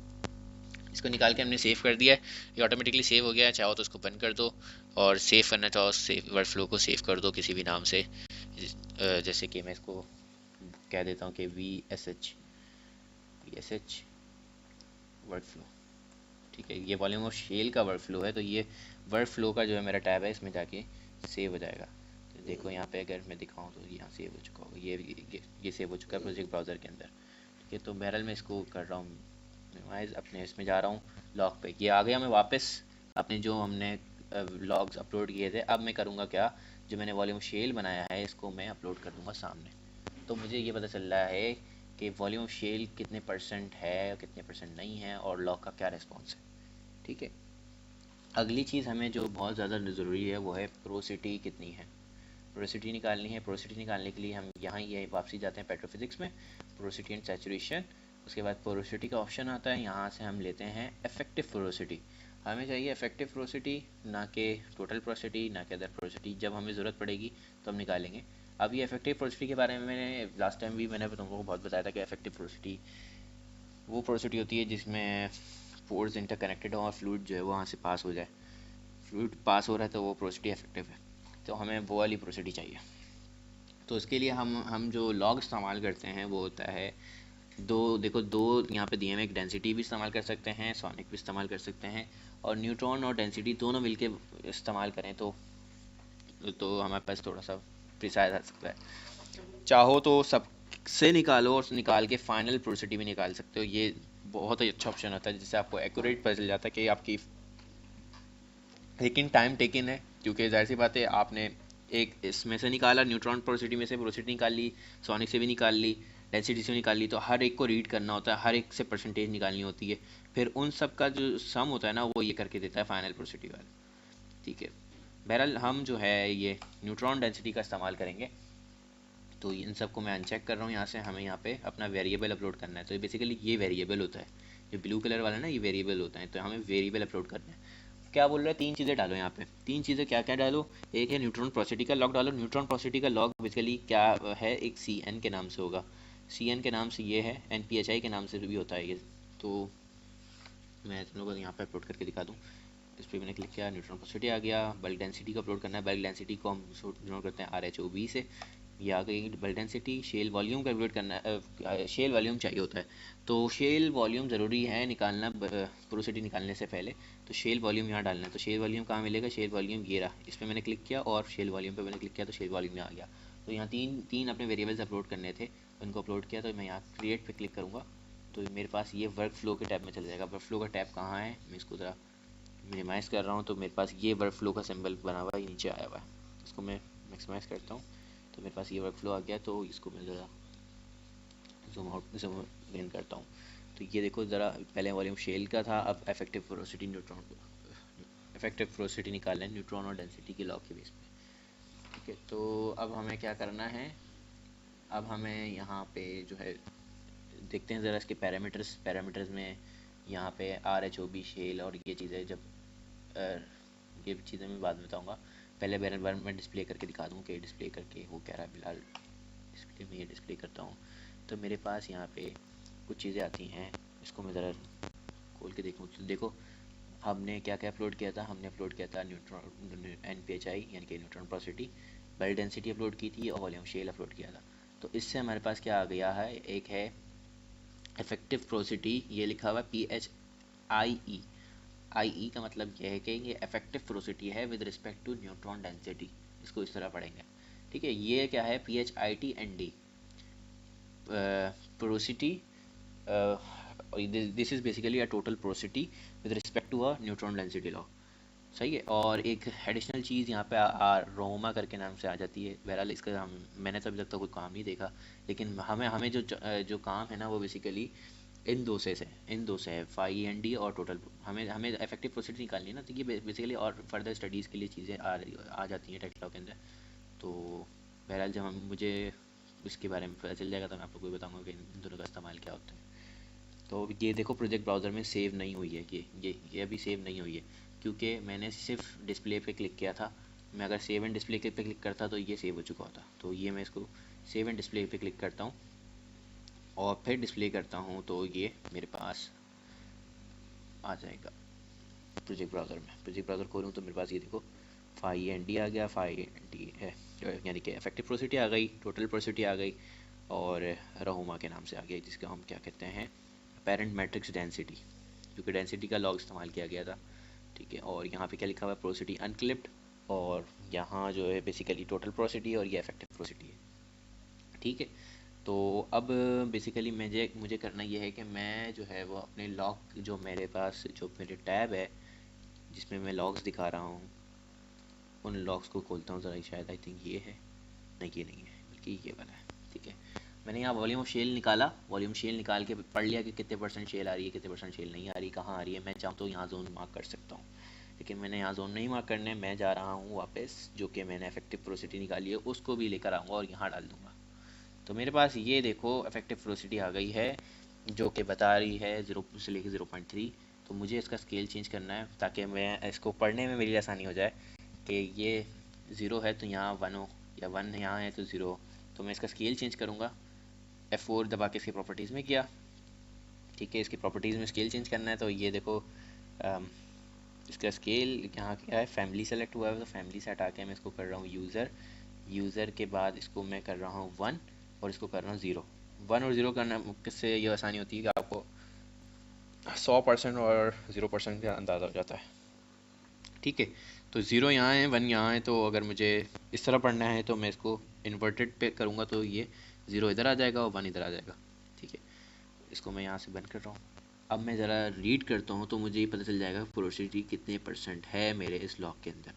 इसको निकाल के हमने सेव कर दिया है। ये ऑटोमेटिकली सेव हो गया है, चाहो तो इसको बंद कर दो और सेव करना चाहो सेव वर्ड फ्लो को सेव कर दो किसी भी नाम से। जैसे कि मैं इसको कह देता हूँ कि V S H word flow. ठीक है, ये वॉल्यूम ऑफ शेल का वर्ड फ्लो है, तो ये वर्ड फ्लो का जो है मेरा टैब है, इसमें जाके सेव हो जाएगा। तो देखो यहाँ पे अगर मैं दिखाऊँ तो यहाँ सेव हो चुका होगा, ये सेव हो चुका है प्रोजेक्ट ब्राउज़र के अंदर। ठीक है, तो बहरहाल मैं इसको कर रहा हूँ मिनिमाइज, अपने इसमें जा रहा हूँ लॉग पे। ये आ गया, मैं वापस अपने जो हमने लॉग्स अपलोड किए थे, अब मैं करूँगा क्या, जो मैंने वॉल्यूम शेल बनाया है इसको मैं अपलोड कर दूँगा सामने। तो मुझे ये पता चल रहा है कि वॉल्यूम शेल कितने परसेंट है, कितने परसेंट नहीं है, और लॉग का क्या रिस्पॉन्स है। ठीक है, अगली चीज़ हमें जो बहुत ज़्यादा ज़रूरी है वो है पोरोसिटी कितनी है। पोरोसिटी निकालनी है। पोरोसिटी निकालने के लिए हम यहाँ ये वापसी जाते हैं पेट्रोफिजिक्स में, पोरोसिटी एंड सैचुरेशन। उसके बाद पोरोसिटी का ऑप्शन आता है, यहाँ से हम लेते हैं इफेक्टिव पोरोसिटी। हमें चाहिए इफेक्टिव पोरोसिटी, ना कि टोटल पोरोसिटी, ना कि अदर पोरोसिटी। जब हमें ज़रूरत पड़ेगी तो हम निकालेंगे। अब ये इफेक्टिव पोरोसिटी के बारे में मैंने लास्ट टाइम भी मैंने तुमको बहुत बताया था कि इफेक्टिव पोरोसिटी वो पोरोसिटी होती है जिसमें पोर्स इंटरकनेक्टेड हो और फ्लूइड जो है वो वहाँ से पास हो जाए। फ्लूइड पास हो रहा है तो वो पोरोसिटी इफेक्टिव है, तो हमें वो वाली पोरोसिटी चाहिए। तो इसके लिए हम जो लॉग इस्तेमाल करते हैं वो होता है दो देखो, दो यहाँ पे दिए हुए, एक डेंसिटी भी इस्तेमाल कर सकते हैं, सोनिक भी इस्तेमाल कर सकते हैं, और न्यूट्रॉन और डेंसिटी दोनों मिलके इस्तेमाल करें तो हमारे पास थोड़ा सा प्रिसाइज आ सकता है। चाहो तो सब से निकालो और निकाल के फाइनल प्रोसिटी भी निकाल सकते हो। ये बहुत ही अच्छा ऑप्शन होता है जिससे आपको एक्यूरेट पता चल जाता है कि आपकी, लेकिन टाइम टेकिन है, क्योंकि जाहिर सी बात है आपने एक इसमें से निकाला, न्यूट्रॉन पोरोसिटी में से पोरोसिटी निकाल ली, सोनिक से भी निकाल ली, डेंसिटी से भी निकाल ली, तो हर एक को रीड करना होता है, हर एक से परसेंटेज निकालनी होती है, फिर उन सब का जो सम होता है ना वो ये करके देता है फाइनल पोरोसिटी वाला। ठीक है, बहरहाल हम जो है ये न्यूट्रॉन डेंसिटी का इस्तेमाल करेंगे। तो इन सब को मैं अनचेक कर रहा हूँ यहाँ से, हमें यहाँ पे अपना वेरिएबल अपलोड करना है। तो बेसिकली ये वेरिएबल होता है, जो ब्लू कलर वाला ना ये वेरिएबल होता है, तो हमें वेरिएबल अपलोड करना है। क्या बोल रहा है, तीन चीज़ें डालो यहाँ पे, तीन चीज़ें क्या क्या डालो, एक है न्यूट्रॉन पोरोसिटी का लॉग डालो। न्यूट्रॉन पोरोसिटी का लॉग बेसिकली क्या है, एक सी एन के नाम से होगा, सी एन के नाम से ये है, एन पी एच आई के नाम से भी होता है ये। तो मैं तुम लोगों को यहाँ पे अपलोड करके दिखा दूँ। इस पर मैंने क्लिक किया, न्यूट्रॉन पोरोसिटी आ गया। बल्क डेंसिटी को अपलोड करना है, बल्क डेंसिटी को हम जनरेट करते हैं आर एच ओ बी से, ये आ गई bulk density. Shell volume calculate करना है, शेल वॉल्यूम चाहिए होता है, तो शेल वॉल्यूम ज़रूरी है निकालना पोरोसिटी निकालने से पहले। तो शेल वॉल्यूम यहाँ डालना है, तो शेल वॉल्यूम कहाँ मिलेगा, शेल वॉल्यूम ये रहा, इस पर मैंने क्लिक किया और शेल वॉल्यूम पे मैंने क्लिक किया तो शेल वॉल्यूम यहाँ आ गया। तो यहाँ तीन तीन अपने वेरिएबल्स अपलोड करने थे, उनको अपलोड किया, तो मैं यहाँ क्रिएट पे क्लिक करूँगा तो मेरे पास ये वर्क फ्लो के टैब में चल जाएगा। वर्क फ्लो का टैब कहाँ है, मैं इसको ज़रा मिनिमाइज़ कर रहा हूँ, तो मेरे पास ये वर्क फ्लो का सिंबल बना हुआ है, नीचे आया हुआ है, इसको मैं मैक्सिमाइज़ करता हूँ, तो मेरे पास ये वर्क फ्लो आ गया। तो इसको मैं ज़रा जूम आउट जूम इन करता हूँ, तो ये देखो ज़रा, पहले वॉल्यूम शेल का था, अब effective porosity neutron, effective porosity निकालना है न्यूट्रॉन और डेंसिटी के लॉ के बेस पे। ठीक है, तो अब हमें क्या करना है, अब हमें यहाँ पे जो है देखते हैं ज़रा इसके पैरामीटर्स। पैरामीटर्स में यहाँ पे R H O B shell और ये चीज़ें, जब ये चीज़ें मैं बाद में बताऊँगा, पहले बार बार मैं डिस्प्ले करके दिखा दूँ कि डिस्प्ले करके वो कह रहा है। फिलहाल डिस्प्ले में ये डिस्प्ले करता हूँ, तो मेरे पास यहाँ पे कुछ चीज़ें आती हैं, इसको मैं ज़रा खोल के देखूँ तो देखो हमने क्या क्या अपलोड किया था। हमने अपलोड किया था neutron N P H I यानी कि neutron porosity, bulk density upload की थी और वॉल्यूम शेल अपलोड किया था। तो इससे हमारे पास क्या आ गया है, एक है इफेक्टिव पोरोसिटी, ये लिखा हुआ है पी एच आई ई। आई ई का मतलब यह है कि ये इफेक्टिव पोरोसिटी है with respect to neutron density, इसको इस तरह पढ़ेंगे। ठीक है, ये क्या है, P H I T N D porosity, this is basically a total porosity with respect to a neutron density log. सही है, और एक एडिशनल चीज़ यहाँ पे रोमा करके नाम से आ जाती है। बहरहाल इसका मैंने तो अभी तक तो कोई काम नहीं देखा, लेकिन हमें हमें जो काम है ना वो बेसिकली इन दो से है, फाई एन डी और टोटल। हमें हमें इफेक्टिव पोरोसिटी निकालनी है ना, तो ये बेसिकली और फर्दर स्टडीज़ के लिए चीज़ें आ जाती हैं टेक्स्ट लॉ के अंदर। तो बहरहाल जब हम मुझे इसके बारे में पता चल जाएगा तो मैं आप लोग को बताऊँगा कि इन दोनों का इस्तेमाल क्या होता है। तो ये देखो प्रोजेक्ट ब्राउज़र में सेव नहीं हुई है, ये अभी सेव नहीं हुई है, क्योंकि मैंने सिर्फ डिस्प्ले पे क्लिक किया था। मैं अगर सेव एंड डिस्प्ले पे क्लिक करता तो ये सेव हो चुका होता। तो ये मैं इसको सेव एंड डिस्प्ले पे क्लिक करता हूँ और फिर डिस्प्ले करता हूँ, तो ये मेरे पास आ जाएगा प्रोजेक्ट ब्राउज़र में। प्रोजेक्ट ब्राउज़र खोलूँ तो मेरे पास ये देखो फाई एन डी आ गया, फाई एन डी है यानी कि इफेक्टिव पोरोसिटी आ गई, टोटल पोरोसिटी आ गई, और रहोमा के नाम से आ गया, जिसका हम क्या कहते हैं, पेरेंट मैट्रिक्स डेंसिटी, क्योंकि डेंसिटी का लॉग इस्तेमाल किया गया था। ठीक है, और यहाँ पे क्या लिखा हुआ है, पोरोसिटी अनक्लिप्ड, और यहाँ जो है बेसिकली टोटल पोरोसिटी और ये इफेक्टिव पोरोसिटी है। ठीक है, तो अब बेसिकली मुझे करना ये है कि मैं जो है वो अपने लॉग, जो मेरे पास जो मेरे टैब है जिसमें मैं लॉग्स दिखा रहा हूँ, उन लॉग्स को खोलता हूँ ज़रा। शायद आई थिंक ये है, नहीं ये नहीं है बल्कि ये वाला है। ठीक है, मैंने यहाँ वॉल्यूम ऑफ शेल निकाला, वॉल्यूम शेल निकाल के पढ़ लिया कि कितने परसेंट शेल आ रही है, कितने परसेंट शेल नहीं आ रही, कहाँ आ रही है। मैं चाहूँ तो यहाँ जोन मार्क कर सकता हूँ, लेकिन मैंने यहाँ जोन नहीं मार्क करने, मैं जा रहा हूँ वापस, जो कि मैंने इफेक्टिव पोरोसिटी निकाली है उसको भी लेकर आऊँगा और यहाँ डाल दूँगा। तो मेरे पास ये देखो इफेक्टिव पोरोसिटी आ गई है, जो कि बता रही है 0 से लेकर 0.3। तो मुझे इसका स्केल चेंज करना है ताकि मैं इसको पढ़ने में मेरी आसानी हो जाए कि ये 0 है तो यहाँ 1 हो, या 1 यहाँ है तो 0 हो। तो मैं इसका स्केल चेंज करूँगा, F4 दबा के इसकी प्रॉपर्टीज़ में किया। ठीक है, इसकी प्रॉपर्टीज़ में स्केल चेंज करना है, तो ये देखो इसका स्केल यहाँ क्या है, फैमिली सेलेक्ट हुआ है, तो फैमिली से हटा के मैं इसको कर रहा हूँ यूज़र के बाद इसको मैं कर रहा हूँ 1 और इसको कर रहा हूँ 0। 1 और 0 करना किससे ये आसानी होती है कि आपको 100% और 0% का अंदाज़ा हो जाता है। ठीक है, तो 0 यहाँ है, 1 यहाँ है, तो अगर मुझे इस तरह पढ़ना है तो मैं इसको इन्वर्टेड पे करूँगा तो ये 0 इधर आ जाएगा और 1 इधर आ जाएगा। ठीक है, इसको मैं यहाँ से बंद कर रहा हूँ। अब मैं ज़रा रीड करता हूँ तो मुझे ये पता चल जाएगा पोरोसिटी कितने % है मेरे इस लॉक के अंदर।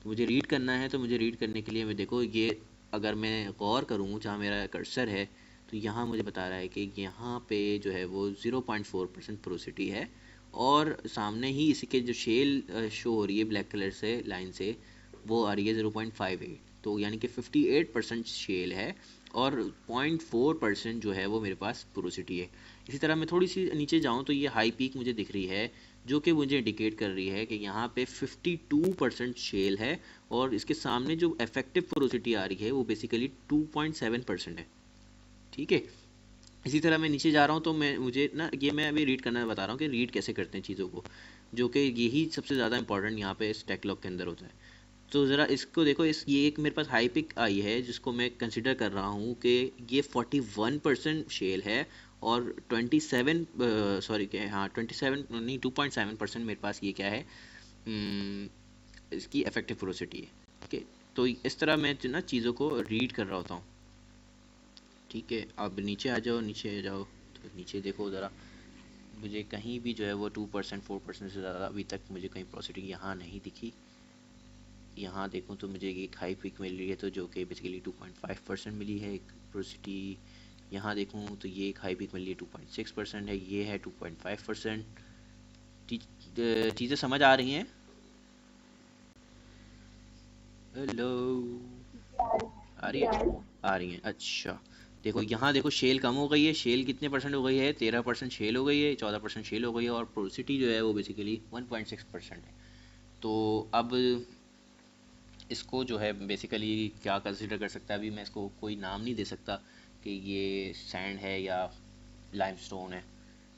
तो मुझे रीड करना है, तो मुझे रीड करने के लिए मैं देखो ये अगर मैं गौर करूँ जहाँ मेरा कर्सर है तो यहाँ मुझे बता रहा है कि यहाँ पे जो है वो 0.4% पोरोसिटी है, और सामने ही इसी के जो शेल शो हो रही है ब्लैक कलर से लाइन से, वो आ रही है 0.58। तो यानी कि 58% शेल है और 0.4% जो है वो मेरे पास पोरोसिटी है। इसी तरह मैं थोड़ी सी नीचे जाऊँ तो ये हाई पीक मुझे दिख रही है, जो कि मुझे इंडिकेट कर रही है कि यहाँ पे 52% शेल है, और इसके सामने जो इफेक्टिव पोरोसिटी आ रही है वो बेसिकली 2.7% है। ठीक है, इसी तरह मैं नीचे जा रहा हूँ तो मुझे ना ये मैं अभी रीड करना बता रहा हूँ कि रीड कैसे करते हैं चीज़ों को, जो कि यही सबसे ज़्यादा इंपॉर्टेंट यहाँ पे इस टेक लॉक के अंदर होता है। तो ज़रा इसको देखो, ये एक मेरे पास हाई पिक आई है जिसको मैं कंसिडर कर रहा हूँ कि ये 41% शेल है, और 27 सॉरी क्या है, हाँ 27 नहीं 2.7% मेरे पास ये क्या है, इसकी इफेक्टिव पोरोसिटी है। ठीक है, तो इस तरह मैं ना चीज़ों को रीड कर रहा होता हूँ। ठीक है, अब नीचे आ जाओ, नीचे आ जाओ, तो नीचे देखो ज़रा, मुझे कहीं भी जो है वो 2% 4% से ज़्यादा अभी तक मुझे कहीं पोरोसिटी यहाँ नहीं दिखी। यहाँ देखूँ तो मुझे एक हाई पिक मिल रही है, तो जो कि बेसिकली 2.5% मिली है एक पोरोसिटी। यहाँ देखूँ तो ये एक हाई पिक मिली है 2.6% है, ये है 2.5%। चीज़ें समझ आ रही हैं? हेलो, आ रही है? आ रही हैं, अच्छा। देखो यहाँ देखो शेल कम हो गई है, शेल कितने परसेंट हो गई है, 13% शेल हो गई है, 14% शेल हो गई है, और पोरोसिटी जो है वो बेसिकली 1.6% है। तो अब इसको जो है बेसिकली क्या कंसिडर कर सकता है, अभी मैं इसको कोई नाम नहीं दे सकता कि ये सैंड है या लाइमस्टोन है,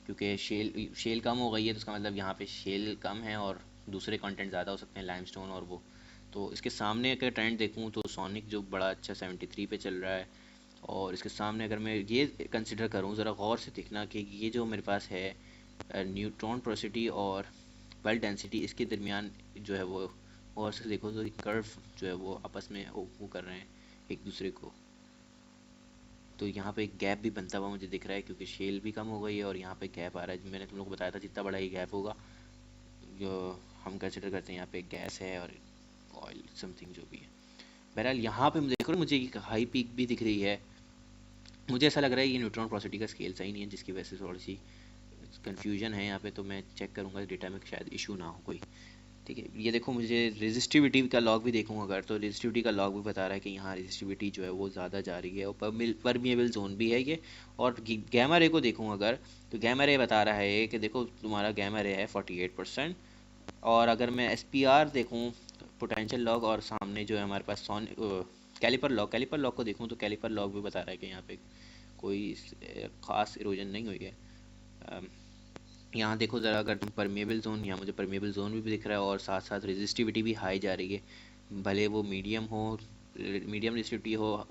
क्योंकि शेल शेल कम हो गई है, तो इसका मतलब यहाँ पे शेल कम है और दूसरे कंटेंट ज़्यादा हो सकते हैं, लाइमस्टोन और वो। तो इसके सामने अगर ट्रेंड देखूँ तो सोनिक जो बड़ा अच्छा 73 पे चल रहा है, और इसके सामने अगर मैं ये कंसिडर करूँ, ज़रा गौर से देखना कि ये जो मेरे पास है न्यूट्रॉन पोरोसिटी और वेल डेंसिटी, इसके दरमियान जो है वो, और से देखो तो कर्व जो है वो आपस में वो कर रहे हैं एक दूसरे को। तो यहाँ पे एक गैप भी बनता हुआ मुझे दिख रहा है, क्योंकि शेल भी कम हो गई है और यहाँ पे गैप आ रहा है। मैंने तुम लोग को बताया था जितना बड़ा ये गैप होगा, जो हम कंसिडर करते हैं यहाँ पे गैस है और ऑयल समथिंग जो भी है। बहरहाल यहाँ पे मुझे देखो, मुझे एक हाई पीक भी दिख रही है। मुझे ऐसा लग रहा है ये न्यूट्रॉन पोरोसिटी का स्केल सही नहीं है, जिसकी वजह से थोड़ी सी कन्फ्यूजन है यहाँ पे। तो मैं चेक करूँगा डेटा में शायद इशू ना हो कोई। ठीक है, ये देखो मुझे रेजिस्टिविटी का लॉग भी देखूँ अगर, तो रेजिस्टिविटी का लॉग भी बता रहा है कि यहाँ रेजिस्टिविटी जो है वो ज़्यादा जा रही है, और परमिएबल जोन भी है ये। और गैमा रे को देखूँ अगर, तो गैमा रे बता रहा है कि देखो तुम्हारा गैमा रे है 48%। और अगर मैं एस पी आर देखूँ, पोटेंशियल लॉग, और सामने जो है हमारे पास कैलिपर लॉग को देखूँ, तो कैलिपर लॉग भी बता रहा है कि यहाँ पे कोई ख़ास इरोजन नहीं हुई है। यहाँ देखो ज़रा, अगर तुम परमेबल जोन, यहाँ मुझे परमेबल जोन भी दिख रहा है, और साथ साथ रेजिस्टिविटी भी हाई जा रही है, भले वो मीडियम रेजिस्टिविटी हो,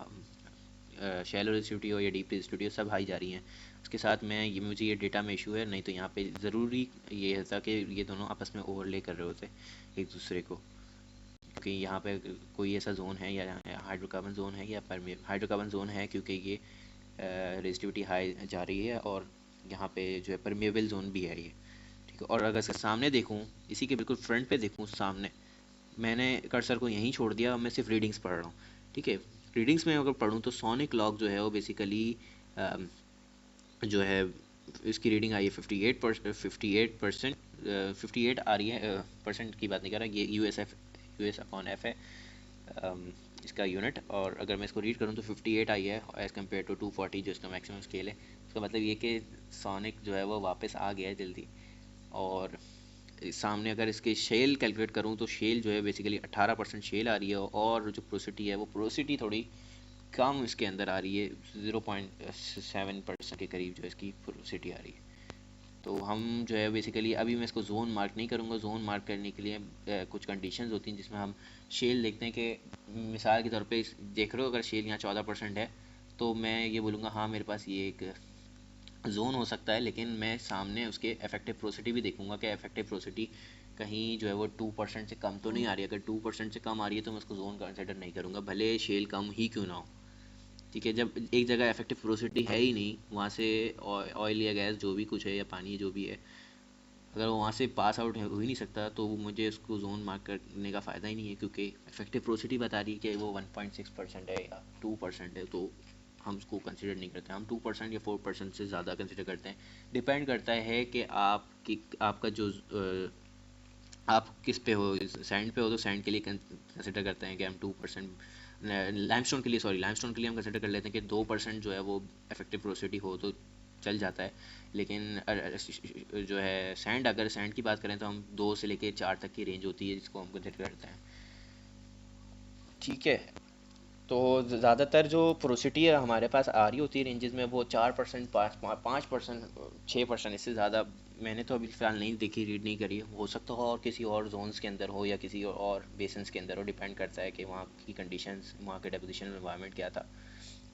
शैलो रेजिस्टिविटी हो या डीप रेजिस्टिविटी हो, सब हाई जा रही हैं। उसके साथ मैं ये मुझे ये डेटा में इशू है, नहीं तो यहाँ पे ज़रूरी ये होता कि ये दोनों आपस में ओवरले कर रहे होते एक दूसरे को, क्योंकि यहाँ पे कोई ऐसा जोन है या हाइड्रोकार्बन जोन है या हाइड्रोकार्बन जोन है, क्योंकि ये रेजिस्टिविटी हाई जा रही है, और यहाँ पे जो है परमेबल जोन भी है ये। ठीक है, और अगर इसके सामने देखूँ, इसी के बिल्कुल फ्रंट पे देखूँ सामने, मैंने कर्सर को यहीं छोड़ दिया, मैं सिर्फ रीडिंग्स पढ़ रहा हूँ। ठीक है, रीडिंग्स में अगर पढ़ूँ तो सोनिक लॉग जो है वो बेसिकली जो है इसकी रीडिंग आई है 58%। 58 आ रही है, परसेंट की बात नहीं कर रहा, ये यूएस अपॉन एफ है इसका यूनिट। और अगर मैं इसको रीड करूँ तो 58 आई है एज़ कम्पेयर टू 240 जो इसका मैक्सिमम स्केल है। इसका मतलब ये कि सोनिक जो है वो वापस आ गया है जल्दी। और सामने अगर इसके शेल कैलकुलेट करूँ तो शेल जो है बेसिकली 18% शेल आ रही है, और जो प्रोसिटी है वो प्रोसिटी थोड़ी कम इसके अंदर आ रही है, 0.7% के करीब जो इसकी प्रोसिटी आ रही है। तो हम जो है बेसिकली, अभी मैं इसको जोन मार्क नहीं करूँगा, जोन मार्क करने के लिए कुछ कंडीशंस होती हैं जिसमें हम शेल देखते हैं कि मिसाल के तौर पे देख रहे हो, अगर शेल यहाँ 14% है तो मैं ये बोलूँगा हाँ मेरे पास ये एक जोन हो सकता है, लेकिन मैं सामने उसके इफेक्टिव प्रोसिटी भी देखूंगा कि इफेक्टिव प्रोसिटी कहीं जो है वो 2% से कम तो नहीं आ रही है। अगर 2% से कम आ रही है तो मैं उसको जोन कंसिडर नहीं करूँगा, भले शेल कम ही क्यों ना हो। ठीक है, जब एक जगह इफेक्टिव प्रोसिटी है ही नहीं, वहाँ से ऑयल या गैस जो भी कुछ है या पानी जो भी है, अगर वो वहाँ से पास आउट हो ही नहीं सकता, तो मुझे उसको जोन मार्क करने का फ़ायदा ही नहीं है, क्योंकि इफेक्टिव प्रोसिटी बता रही है कि वो 1.6% है या 2% है, तो हम उसको कंसिडर नहीं करते। हम 2% या 4% से ज़्यादा कंसिडर करते हैं। डिपेंड करता है कि आपका जो आप किस पे हो, सैंड पे हो तो सैंड के लिए कंसिडर करते हैं कि हम 2%, लाइमस्टोन के लिए, सॉरी लाइमस्टोन के लिए हम कंसिडर कर लेते हैं कि 2% जो है वो इफेक्टिव प्रोसिटी हो तो चल जाता है। लेकिन जो है सैंड, अगर सैंड की बात करें तो हम 2 से लेकर 4 तक की रेंज होती है जिसको हम कंसिडर करते हैं। ठीक है, तो ज़्यादातर जो प्रोसिटी है हमारे पास आ रही होती है रेंजेस में, वो 4%, 5%, 6%, इससे ज़्यादा मैंने तो अभी फ़िलहाल नहीं देखी, रीड नहीं करी। हो सकता हो और किसी और जोन्स के अंदर हो या किसी और बेसन्स के अंदर हो, डिपेंड करता है कि वहाँ की कंडीशंस, वहाँ के डेपोजिशन एनवायरनमेंट क्या था।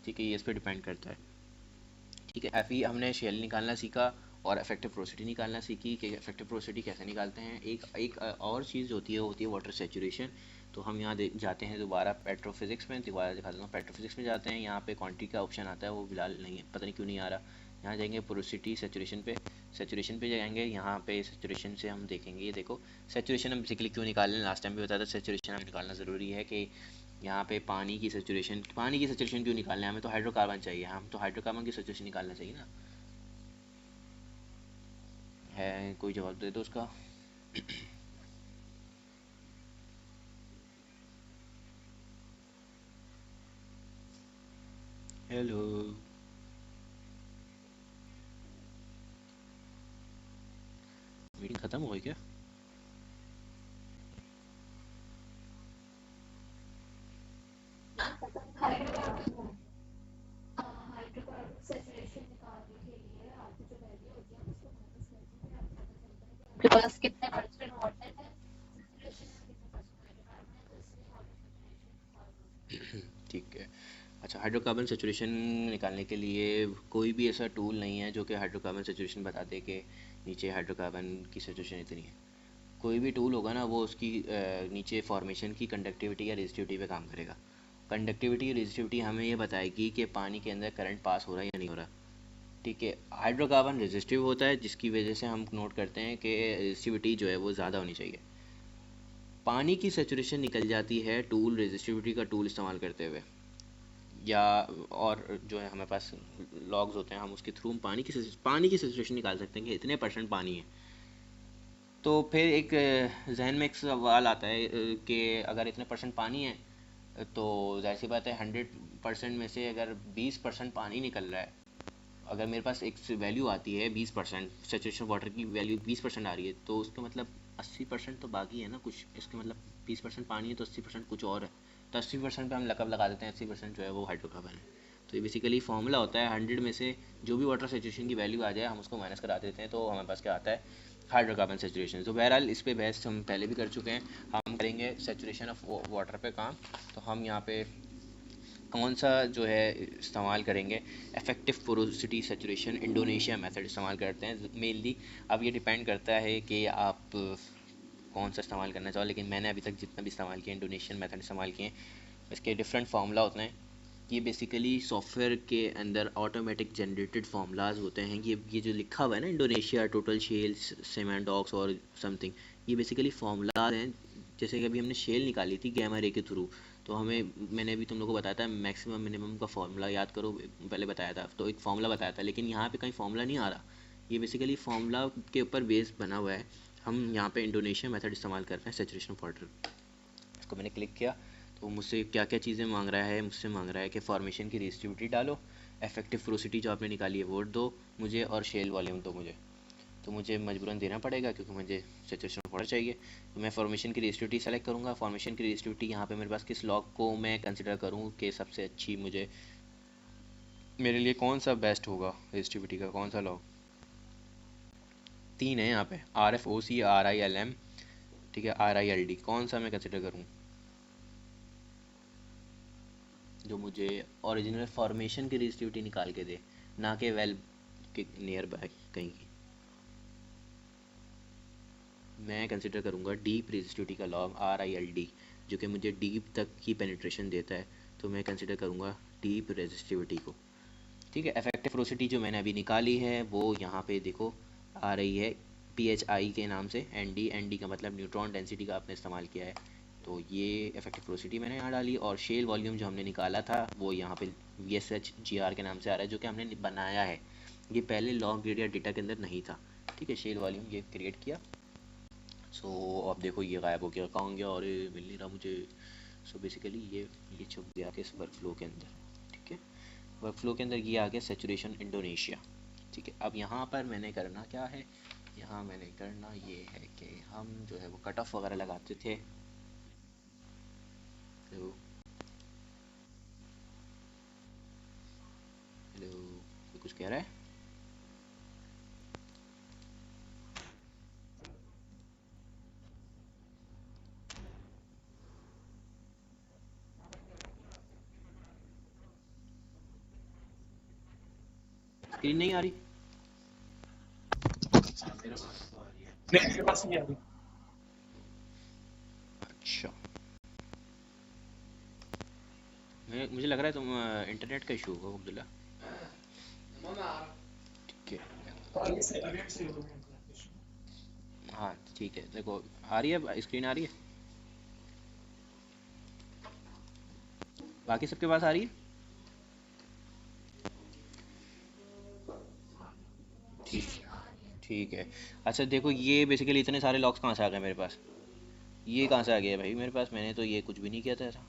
ठीक है, ये इस पर डिपेंड करता है। ठीक है, एफ ई हमने शेल निकालना सीखा और इफेक्टिव प्रोसिटी निकालना सीखी कि इफेक्टिव प्रोसिटी कैसे निकालते हैं। एक एक और चीज़ होती है वाटर सेचुरेशन। तो हम यहाँ जाते हैं दोबारा पेट्रोफिजिक्स में, दोबारा दिखा देता हूँ। पेट्रोफिजिक्स में जाते हैं, यहाँ पे क्वांटिटी का ऑप्शन आता है, वो फिलहाल नहीं है, पता नहीं क्यों नहीं आ रहा। यहाँ जाएंगे पोरोसिटी सेचुरेशन पे, सेचुरेशन पे जाएंगे। यहाँ पे सेचुरेशन से हम देखेंगे, ये देखो सेचुरेशन हम बेसिकली क्यों निकाल रहे हैं, लास्ट टाइम भी बताया था सेचुरेशन हमें निकालना ज़रूरी है कि यहाँ पे पानी की सेचुरेशन क्यों निकालना है हमें, तो हाइड्रोकार्बन चाहिए, हम तो हाइड्रोकार्बन की सेचुरेशन निकालना चाहिए ना। है कोई जवाब दे दो उसका। हेलो। मीटिंग ख़त्म हो गई क्या? हाइड्रोकार्बन हाइड्रोकार्बन सैचुरेशन निकालने के लिए आपकी जो वैल्यू होती है उसको माइनस करके आपको पता चलता है कि आपके पास कितने परसेंट वाटर है सैचुरेशन में, कितने परसेंट हाइड्रोकार्बन है, तो इससे वाटर सैचुरेशन सॉल्व हो सकता ठीक है। अच्छा, हाइड्रोकार्बन सेचुरेशन निकालने के लिए कोई भी ऐसा टूल नहीं है जो कि हाइड्रोकार्बन सेचुरेशन बता दे कि नीचे हाइड्रोकार्बन की सेचुरेशन इतनी है। कोई भी टूल होगा ना, वो उसकी नीचे फॉर्मेशन की कंडक्टिविटी या रेजिस्टिविटी पे काम करेगा। कंडक्टिविटी रेजिस्टिविटी हमें ये बताएगी कि पानी के अंदर करंट पास हो रहा है या नहीं हो रहा। ठीक है, हाइड्रोकार्बन रेजिस्टिव होता है, जिसकी वजह से हम नोट करते हैं कि रेजिस्टिविटी जो है वो ज़्यादा होनी चाहिए। पानी की सेचुरेशन निकल जाती है टूल रेजिस्टिविटी का टूल इस्तेमाल करते हुए, या और जो है हमारे पास लॉग्स होते हैं, हम उसके थ्रू पानी की सेचुरेशन निकाल सकते हैं कि इतने परसेंट पानी है। तो फिर एक जहन में एक सवाल आता है कि अगर इतने परसेंट पानी है, तो जाहिर सी बात है 100% में से अगर 20% पानी निकल रहा है, अगर मेरे पास एक वैल्यू आती है 20%, सेचुरेशन वाटर की वैल्यू 20% आ रही है, तो उसका मतलब 80% तो बाकी है ना कुछ, इसका मतलब 20% पानी है तो 80% कुछ और है। तो 80% पे हम लकब लगा देते हैं, 80% जो है वो हाइड्रोकार्बन है। तो ये बेसिकली फॉर्मूला होता है, 100 में से जो भी वाटर सेचुरेशन की वैल्यू आ जाए हम उसको माइनस करा देते हैं, तो हमारे पास क्या आता है, हाइड्रोकार्बन सेचुरेशन। तो बहरहाल इस पे बहस हम पहले भी कर चुके हैं, हम करेंगे सेचुरेशन ऑफ वाटर पे काम। तो हम यहाँ पे कौन सा जो है इस्तेमाल करेंगे, effective porosity saturation Indonesia method इस्तेमाल करते हैं मेनली। अब ये डिपेंड करता है कि आप कौन सा इस्तेमाल करना चाहो, लेकिन मैंने अभी तक जितना भी इस्तेमाल किया इंडोनेशियन मेथड इस्तेमाल किए। इसके डिफरेंट फार्मूला होते हैं। ये बेसिकली सॉफ्टवेयर के अंदर ऑटोमेटिक जनरेटेड फार्मूलाज होते हैं। ये जो लिखा हुआ है ना, इंडोनेशिया टोटल शेल सेमेंडॉक्स और समथिंग, ये बेसिकली फार्मूलाज हैं। जैसे कि अभी हमने शेल निकाली थी गैमा रे के थ्रू, तो हमें, मैंने अभी तुम लोगों को बताया था मैक्सिमम मिनिमम का फार्मूला याद करो, पहले बताया था, तो एक फार्मूला बताया था, लेकिन यहाँ पे कहीं फार्मूला नहीं आ रहा। ये बेसिकली फार्मूला के ऊपर बेस बना हुआ है। हम यहाँ पे इंडोनेशिया मेथड इस्तेमाल कर रहे हैं सेचुरेशन ऑफ वाटर। इसको मैंने क्लिक किया, तो मुझसे क्या क्या चीज़ें मांग रहा है, मुझसे मांग रहा है कि फॉर्मेशन की रेजिस्टिविटी डालो, इफेक्टिव पोरोसिटी जो आपने निकाली है वो दो मुझे, और शेल वॉल्यूम दो मुझे। तो मुझे मजबूरन देना पड़ेगा क्योंकि मुझे सेचुरेशन ऑफ वाटर चाहिए। तो मैं फॉर्मेशन की रेजिस्टिविटी सेलेक्ट करूँगा। फॉर्मेशन की रेजिस्टिविटी यहाँ पे मेरे पास किस लॉग को मैं कंसिडर करूँ कि सबसे अच्छी मुझे, मेरे लिए कौन सा बेस्ट होगा, रेजिस्टिविटी का कौन सा लॉग। 3 है यहाँ पे, RFOC, RILM, ठीक है, RILD, कौन सा मैं कंसिडर करूँ। जो मुझे ओरिजिनल फॉर्मेशन की रेजिस्टिविटी निकाल के दे, ना कि वेल के नियर बाय कहीं की। मैं कंसिडर करूँगा डीप रेजिस्टिविटी का लॉग RILD, जो कि मुझे डीप तक की पेनिट्रेशन देता है, तो मैं कंसिडर करूँगा डीप रेजिस्टिविटी को। ठीक है, इफेक्टिव पोरोसिटी जो मैंने अभी निकाली है वो यहाँ पे देखो आ रही है PHI के नाम से। ND का मतलब न्यूट्रॉन डेंसिटी का आपने इस्तेमाल किया है, तो ये इफेक्टिव पोरोसिटी मैंने यहाँ डाली। और शेल वॉल्यूम जो हमने निकाला था वो यहाँ पे VSHGR के नाम से आ रहा है, जो कि हमने बनाया है। ये पहले लॉग ग्रेड या डेटा के अंदर नहीं था। ठीक है, शेल वॉल्यूम ये क्रिएट किया। सो अब देखो ये गायब हो गया, कहाँ गया, और मिल नहीं रहा मुझे। सो बेसिकली ये छुप गया इस वर्क फ्लो के अंदर। ठीक है, वर्क फ्लो के अंदर ये आ गया सेचुरेशन इंडोनेशिया। ठीक है, अब यहाँ पर मैंने करना क्या है, यहाँ मैंने करना ये है कि हम जो है वो कट ऑफ वगैरह लगाते थे। हेलो हेलो, कोई कुछ कह रहा है? स्क्रीन नहीं आ रही? मेरे पास नहीं आ रही। अच्छा, मुझे लग रहा है तुम इंटरनेट का इशू होगा अब्दुल्ला। ठीक है, अभी से हो गया। हाँ ठीक है, देखो आ रही है, स्क्रीन आ रही है, बाकी सबके पास आ रही है। ठीक ठीक है। अच्छा देखो, ये बेसिकली इतने सारे लॉक्स कहाँ से आ गए मेरे पास? ये कहाँ से आ गया भाई मेरे पास? मैंने तो ये कुछ भी नहीं किया था ऐसा।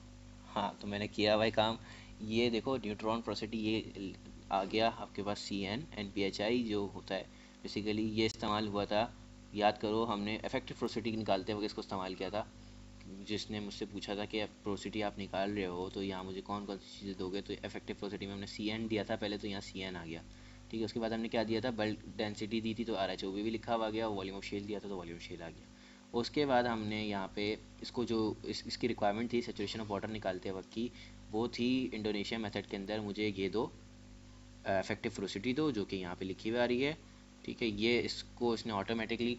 हाँ, तो मैंने किया भाई काम। ये देखो न्यूट्रॉन प्रोसिटी ये आ गया आपके पास। CN एंड PHI जो होता है बेसिकली ये इस्तेमाल हुआ था। याद करो हमने इफेक्टिव प्रोसिटी निकालते वक्त इसको इस्तेमाल किया था। जिसने मुझसे पूछा था कि प्रोसिटी आप निकाल रहे हो तो यहाँ मुझे कौन कौन सी चीज़ें दोगे, तो इफेक्टिव प्रोसिटी में हमने CN दिया था पहले, तो यहाँ CN आ गया। ठीक है, उसके बाद हमने क्या दिया था, बल्क डेंसिटी दी थी तो RHOB भी लिखा हुआ गया, वॉल्यूम ऑफ शेल दिया था तो वॉल्यूम ऑफ शेल आ गया। उसके बाद हमने यहाँ पे इसको जो इसकी रिक्वायरमेंट थी सेचुरेशन ऑफ वाटर निकालते वक्त की, वो थी इंडोनेशिया मेथड के अंदर मुझे ये दो इफेक्टिव पोरोसिटी दो, जो कि यहाँ पे लिखी हुई आ रही है। ठीक है, ये इसको इसने ऑटोमेटिकली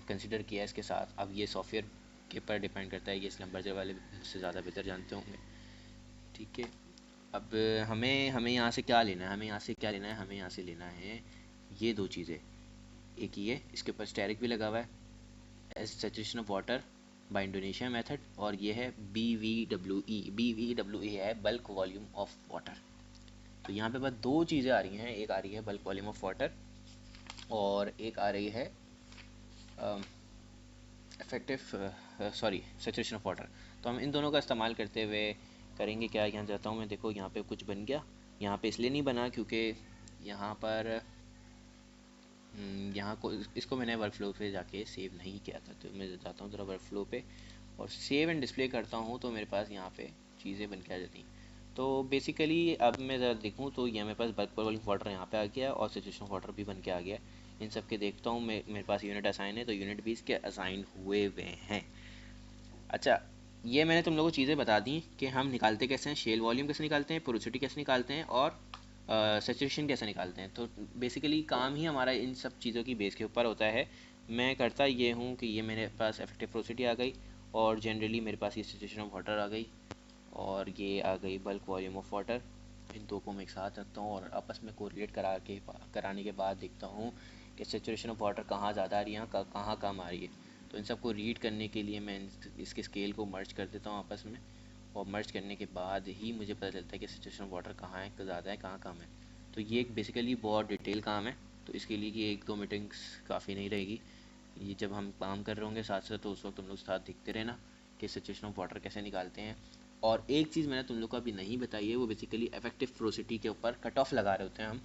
कंसिडर किया इसके साथ। अब ये सॉफ्टवेयर के ऊपर डिपेंड करता है, ये इस नंबर से वाले मुझसे ज़्यादा बेहतर जानते होंगे। ठीक है, अब हमें हमें यहाँ से क्या लेना है, हमें यहाँ से क्या लेना है, हमें यहाँ से लेना है ये दो चीज़ें। एक ये इसके ऊपर स्टेरिक भी लगा हुआ है, saturation of water bye Indonesia method, और ये है BVWE है बल्क वॉल्यूम ऑफ वाटर। तो यहाँ पे बस दो चीज़ें आ रही हैं, एक आ रही है बल्क वॉल्यूम ऑफ वाटर और एक आ रही है effective sorry saturation of water. तो हम इन दोनों का इस्तेमाल करते हुए करेंगे क्या, यहाँ जाता हूँ मैं, देखो यहाँ पे कुछ बन गया। यहाँ पे इसलिए नहीं बना क्योंकि यहाँ पर यहाँ को इसको मैंने वर्क फ्लो पे जाके सेव नहीं किया था, तो मैं जाता हूँ ज़रा वर्क फ्लो पे और सेव एंड डिस्प्ले करता हूँ, तो मेरे पास यहाँ पे चीज़ें बन के आ जाती हैं। तो बेसिकली अब मैं ज़रा देखूँ तो ये मेरे पास बल्क वॉल्यूम वाटर यहाँ पे आ गया और सैचुरेशन वाटर भी बन के आ गया। इन सब के देखता हूँ मैं, मेरे पास यूनिट असाइन है तो यूनिट भी इसके असाइन हुए हुए हैं। अच्छा, ये मैंने तुम लोगों को चीज़ें बता दी कि हम निकालते कैसे हैं, शेल वॉल्यूम कैसे निकालते हैं, पोरोसिटी कैसे निकालते हैं और सैचुरेशन कैसे निकालते हैं। तो बेसिकली काम ही हमारा इन सब चीज़ों की बेस के ऊपर होता है। मैं करता ये हूँ कि ये मेरे पास इफेक्टिव पोरोसिटी आ गई और जनरली मेरे पास ये सैचुरेशन ऑफ वाटर आ गई और ये आ गई बल्क वॉल्यूम ऑफ वाटर। इन दो को मैं एक साथ रखता हूँ और आपस में कोरिलेट कराने के बाद देखता हूँ कि सैचुरेशन ऑफ वाटर कहाँ ज़्यादा आ रही है, कहाँ कम आ रही है। तो इन सबको रीड करने के लिए मैं इसके स्केल को मर्ज कर देता हूँ आपस में, और मर्ज करने के बाद ही मुझे पता चलता है कि सैचुरेशन वाटर कहाँ है, ज़्यादा है कहाँ कम है। तो ये एक बेसिकली बहुत डिटेल काम है, तो इसके लिए कि एक दो मीटिंग्स काफ़ी नहीं रहेगी। ये जब हम काम कर रहे होंगे साथ साथ, तो उस वक्त तुम लोग साथ दिखते रहना कि सैचुरेशन ऑफ वाटर कैसे निकालते हैं। और एक चीज़ मैंने तुम लोग को अभी नहीं बताई है, वो बेसिकली इफेक्टिव पोरोसिटी के ऊपर कट ऑफ लगा रहे होते हैं हम।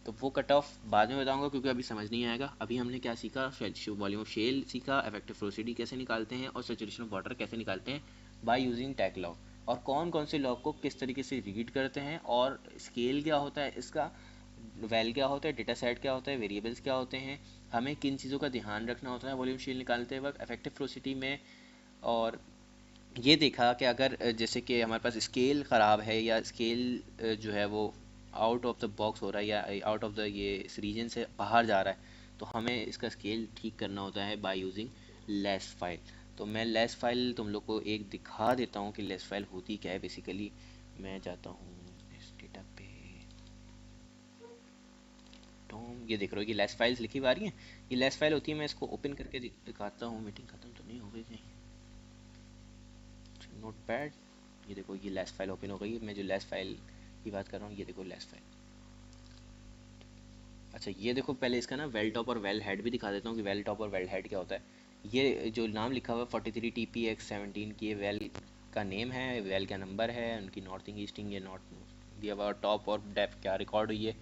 तो वो कट ऑफ बाद में बताऊंगा क्योंकि अभी समझ नहीं आएगा। अभी हमने क्या सीखा, वॉल्यूम ऑफ शेल सीखा, इफेक्टिव पोरोसिटी कैसे निकालते हैं और सैचुरेशन ऑफ वाटर कैसे निकालते हैं बाय यूजिंग टैग लॉ, और कौन कौन से लॉ को किस तरीके से रीड करते हैं और स्केल क्या होता है इसका, वैल क्या होता है, डेटा सेट क्या होता है, वेरिएबल्स क्या होते हैं, हमें किन चीज़ों का ध्यान रखना होता है वॉल्यूम शेल निकालते वक्त इफेक्टिव पोरोसिटी में, और ये देखा कि अगर जैसे कि हमारे पास स्केल ख़राब है या स्केल जो है वो आउट ऑफ द बॉक्स हो रहा है या आउट ऑफ द ये इस रीजन से बाहर जा रहा है, तो हमें इसका स्केल ठीक करना होता है बाय यूजिंग लेस फाइल। तो मैं लेस फाइल तुम लोग को एक दिखा देता हूँ कि लेस फाइल होती क्या है बेसिकली। मैं जाता हूँ इस डेटा पे, तो ये देख रहे हो कि लेस फाइल्स लिखी हुई आ रही हैं, ये लेस फाइल होती है। मैं इसको ओपन करके दिखाता हूँ। मीटिंग ख़त्म तो नहीं हो गई कहीं? नोट पैड, ये देखो ये लेस फाइल ओपन हो गई। मैं जो लेस फाइल की बात कर रहा हूँ, ये देखो लेस फाइल। अच्छा ये देखो, पहले इसका ना वेल टॉप और वेल हेड भी दिखा देता हूँ कि वेल टॉप और वेल हेड क्या होता है। ये जो नाम लिखा हुआ है 43 TPX17 की, ये वेल का नेम है, वेल का नंबर है, उनकी नॉर्थिंग ईस्टिंग, ये नॉर्थ दिया हुआ, टॉप और डेप्थ क्या रिकॉर्ड हुई है।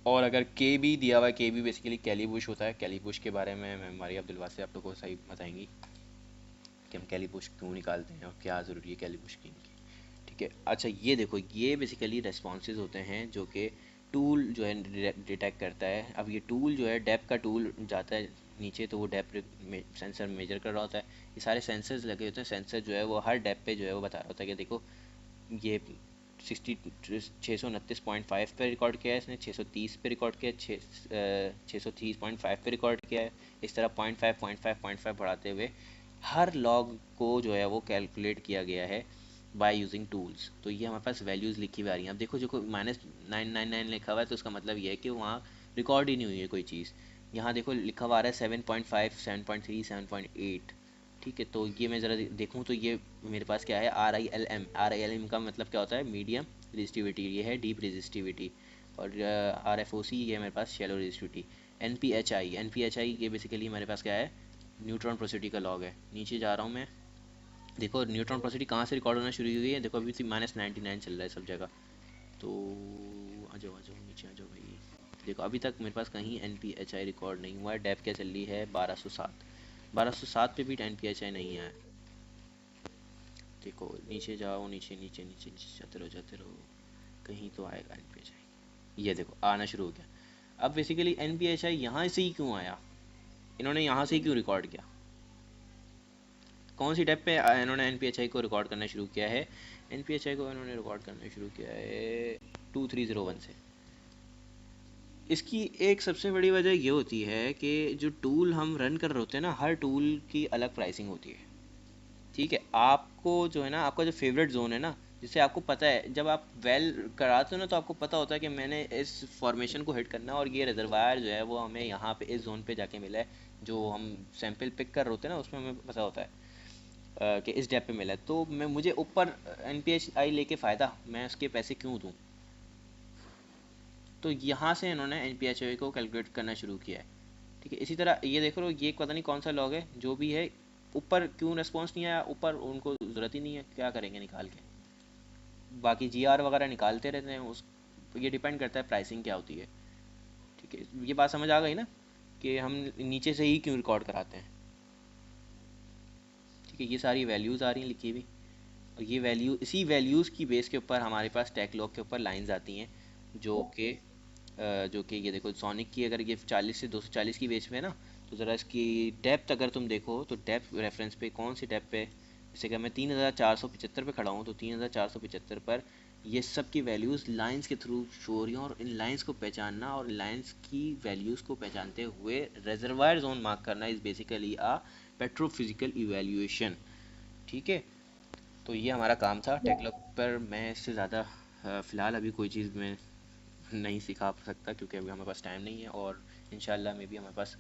और अगर के बी दिया हुआ है, के बी बेसिकली कैलीबुश होता है। कैलीबुश के बारे में मैं हमारी अब्दुलवासी आप लोग को सही बताएंगी कि हम कैलीबुश क्यों निकालते हैं और क्या ज़रूरी है कैलीबुश की इनकी। ठीक है, अच्छा ये देखो, ये बेसिकली रेस्पॉन्सेज होते हैं जो कि टूल जो है डिटेक्ट करता है। अब ये टूल जो है, डेप्थ का टूल जाता है नीचे, तो वो डेप्थ सेंसर मेजर कर रहा होता है। ये सारे सेंसर्स लगे होते हैं। सेंसर जो है वो हर डेप्थ पे जो है वो बता रहा होता है कि देखो ये 629.5 पे रिकॉर्ड किया है इसने, 630 पे रिकॉर्ड किया है, 630.5 पे रिकॉर्ड किया है। इस तरह 0.5 बढ़ाते हुए हर लॉग को जो है वो कैलकुलेट किया गया है बाय यूजिंग टूल्स। तो ये हमारे पास वैल्यूज़ लिखी हुई आ रही हैं। अब देखो जो -999 लिखा हुआ है, तो उसका मतलब ये है कि वहाँ रिकॉर्ड ही नहीं हुई है कोई चीज़। यहाँ देखो लिखा हुआ आ रहा है 7.5, 7.3, 7.8। ठीक है, तो ये मैं ज़रा देखूँ तो ये मेरे पास क्या है, RILM। RILM का मतलब क्या होता है, मीडियम रेजिस्टिविटी, ये है डीप रेजिस्टिविटी। और RFOC ये है मेरे पास शैलो रेजिस्टिविटी। NPHI ये बेसिकली मेरे पास क्या है, न्यूट्रॉन प्रोसिटी का लॉग है। नीचे जा रहा हूँ मैं, देखो न्यूट्रॉन प्रोसिटी कहाँ से रिकॉर्ड होना शुरू हुई है। देखो अभी -99 चल रहा है सब जगह। तो आ जाओ नीचे आ जाओ भाई। देखो अभी तक मेरे पास कहीं NPHI रिकॉर्ड नहीं हुआ है। डेप क्या चल रही है, 1207। 1207 पे भी NPHI नहीं है। देखो नीचे जाओ, नीचे नीचे नीचे नीचे जाते रहो, कहीं तो आएगा NPHI। ये देखो आना शुरू हो गया। अब बेसिकली NPHI यहाँ से ही क्यों आया, इन्होंने यहाँ से ही क्यों रिकॉर्ड किया, कौन सी डेप पे इन्होंने NPHI को रिकॉर्ड करना शुरू किया है। NPHI को इन्होंने रिकॉर्ड करना शुरू किया है 2301 से। इसकी एक सबसे बड़ी वजह ये होती है कि जो टूल हम रन कर रहे होते हैं ना, हर टूल की अलग प्राइसिंग होती है। ठीक है, आपको जो है ना, आपका जो फेवरेट जोन है ना, जिससे आपको पता है, जब आप वेल कराते हो ना, तो आपको पता होता है कि मैंने इस फॉर्मेशन को हिट करना है और ये रिजर्वायर जो है वो हमें यहाँ पे इस जोन पे जाके मिला है। जो हम सैंपल पिक कर रहे होते हैं ना, उसमें हमें पता होता है कि इस डेप पे मिला है। तो मैं मुझे ऊपर NPHI लेके फ़ायदा, मैं उसके पैसे क्यों दूँ। तो यहाँ से इन्होंने NPHI को कैलकुलेट करना शुरू किया है। ठीक है, इसी तरह ये देख लो, ये पता नहीं कौन सा लॉग है, जो भी है ऊपर क्यों रिस्पॉन्स नहीं आया। ऊपर उनको ज़रूरत ही नहीं है, क्या करेंगे निकाल के, बाकी GR वगैरह निकालते रहते हैं। उस ये डिपेंड करता है प्राइसिंग क्या होती है। ठीक है, ये बात समझ आ गई ना कि हम नीचे से ही क्यों रिकॉर्ड कराते हैं। ठीक है, ये सारी वैल्यूज़ आ रही हैं लिखी हुई, और ये वैल्यू, इसी वैल्यूज़ की बेस के ऊपर हमारे पास टैग लॉग के ऊपर लाइंस आती हैं जो कि ये देखो सोनिक की, अगर ये 40 से 240 की बेस में है ना, तो ज़रा इसकी डेप्थ अगर तुम देखो तो डेप्थ रेफरेंस पे कौन सी डेप्थ पे, जैसे कि मैं 3475 पे खड़ा हूँ, तो 3475 पर ये सब की वैल्यूज़ लाइंस के थ्रू शो हो रही हैं। और इन लाइंस को पहचानना और लाइंस की वैल्यूज़ को पहचानते हुए रिजर्वायर जोन मार्क करना इज़ बेसिकली आ पेट्रोफिजिकल इवेल्यूएशन। ठीक है, तो ये हमारा काम था टेक्लॉग पर। मैं इससे ज़्यादा फ़िलहाल अभी कोई चीज़ मैं नहीं सिखा सकता, क्योंकि अभी हमारे पास टाइम नहीं है, और इंशाल्लाह में भी हमारे पास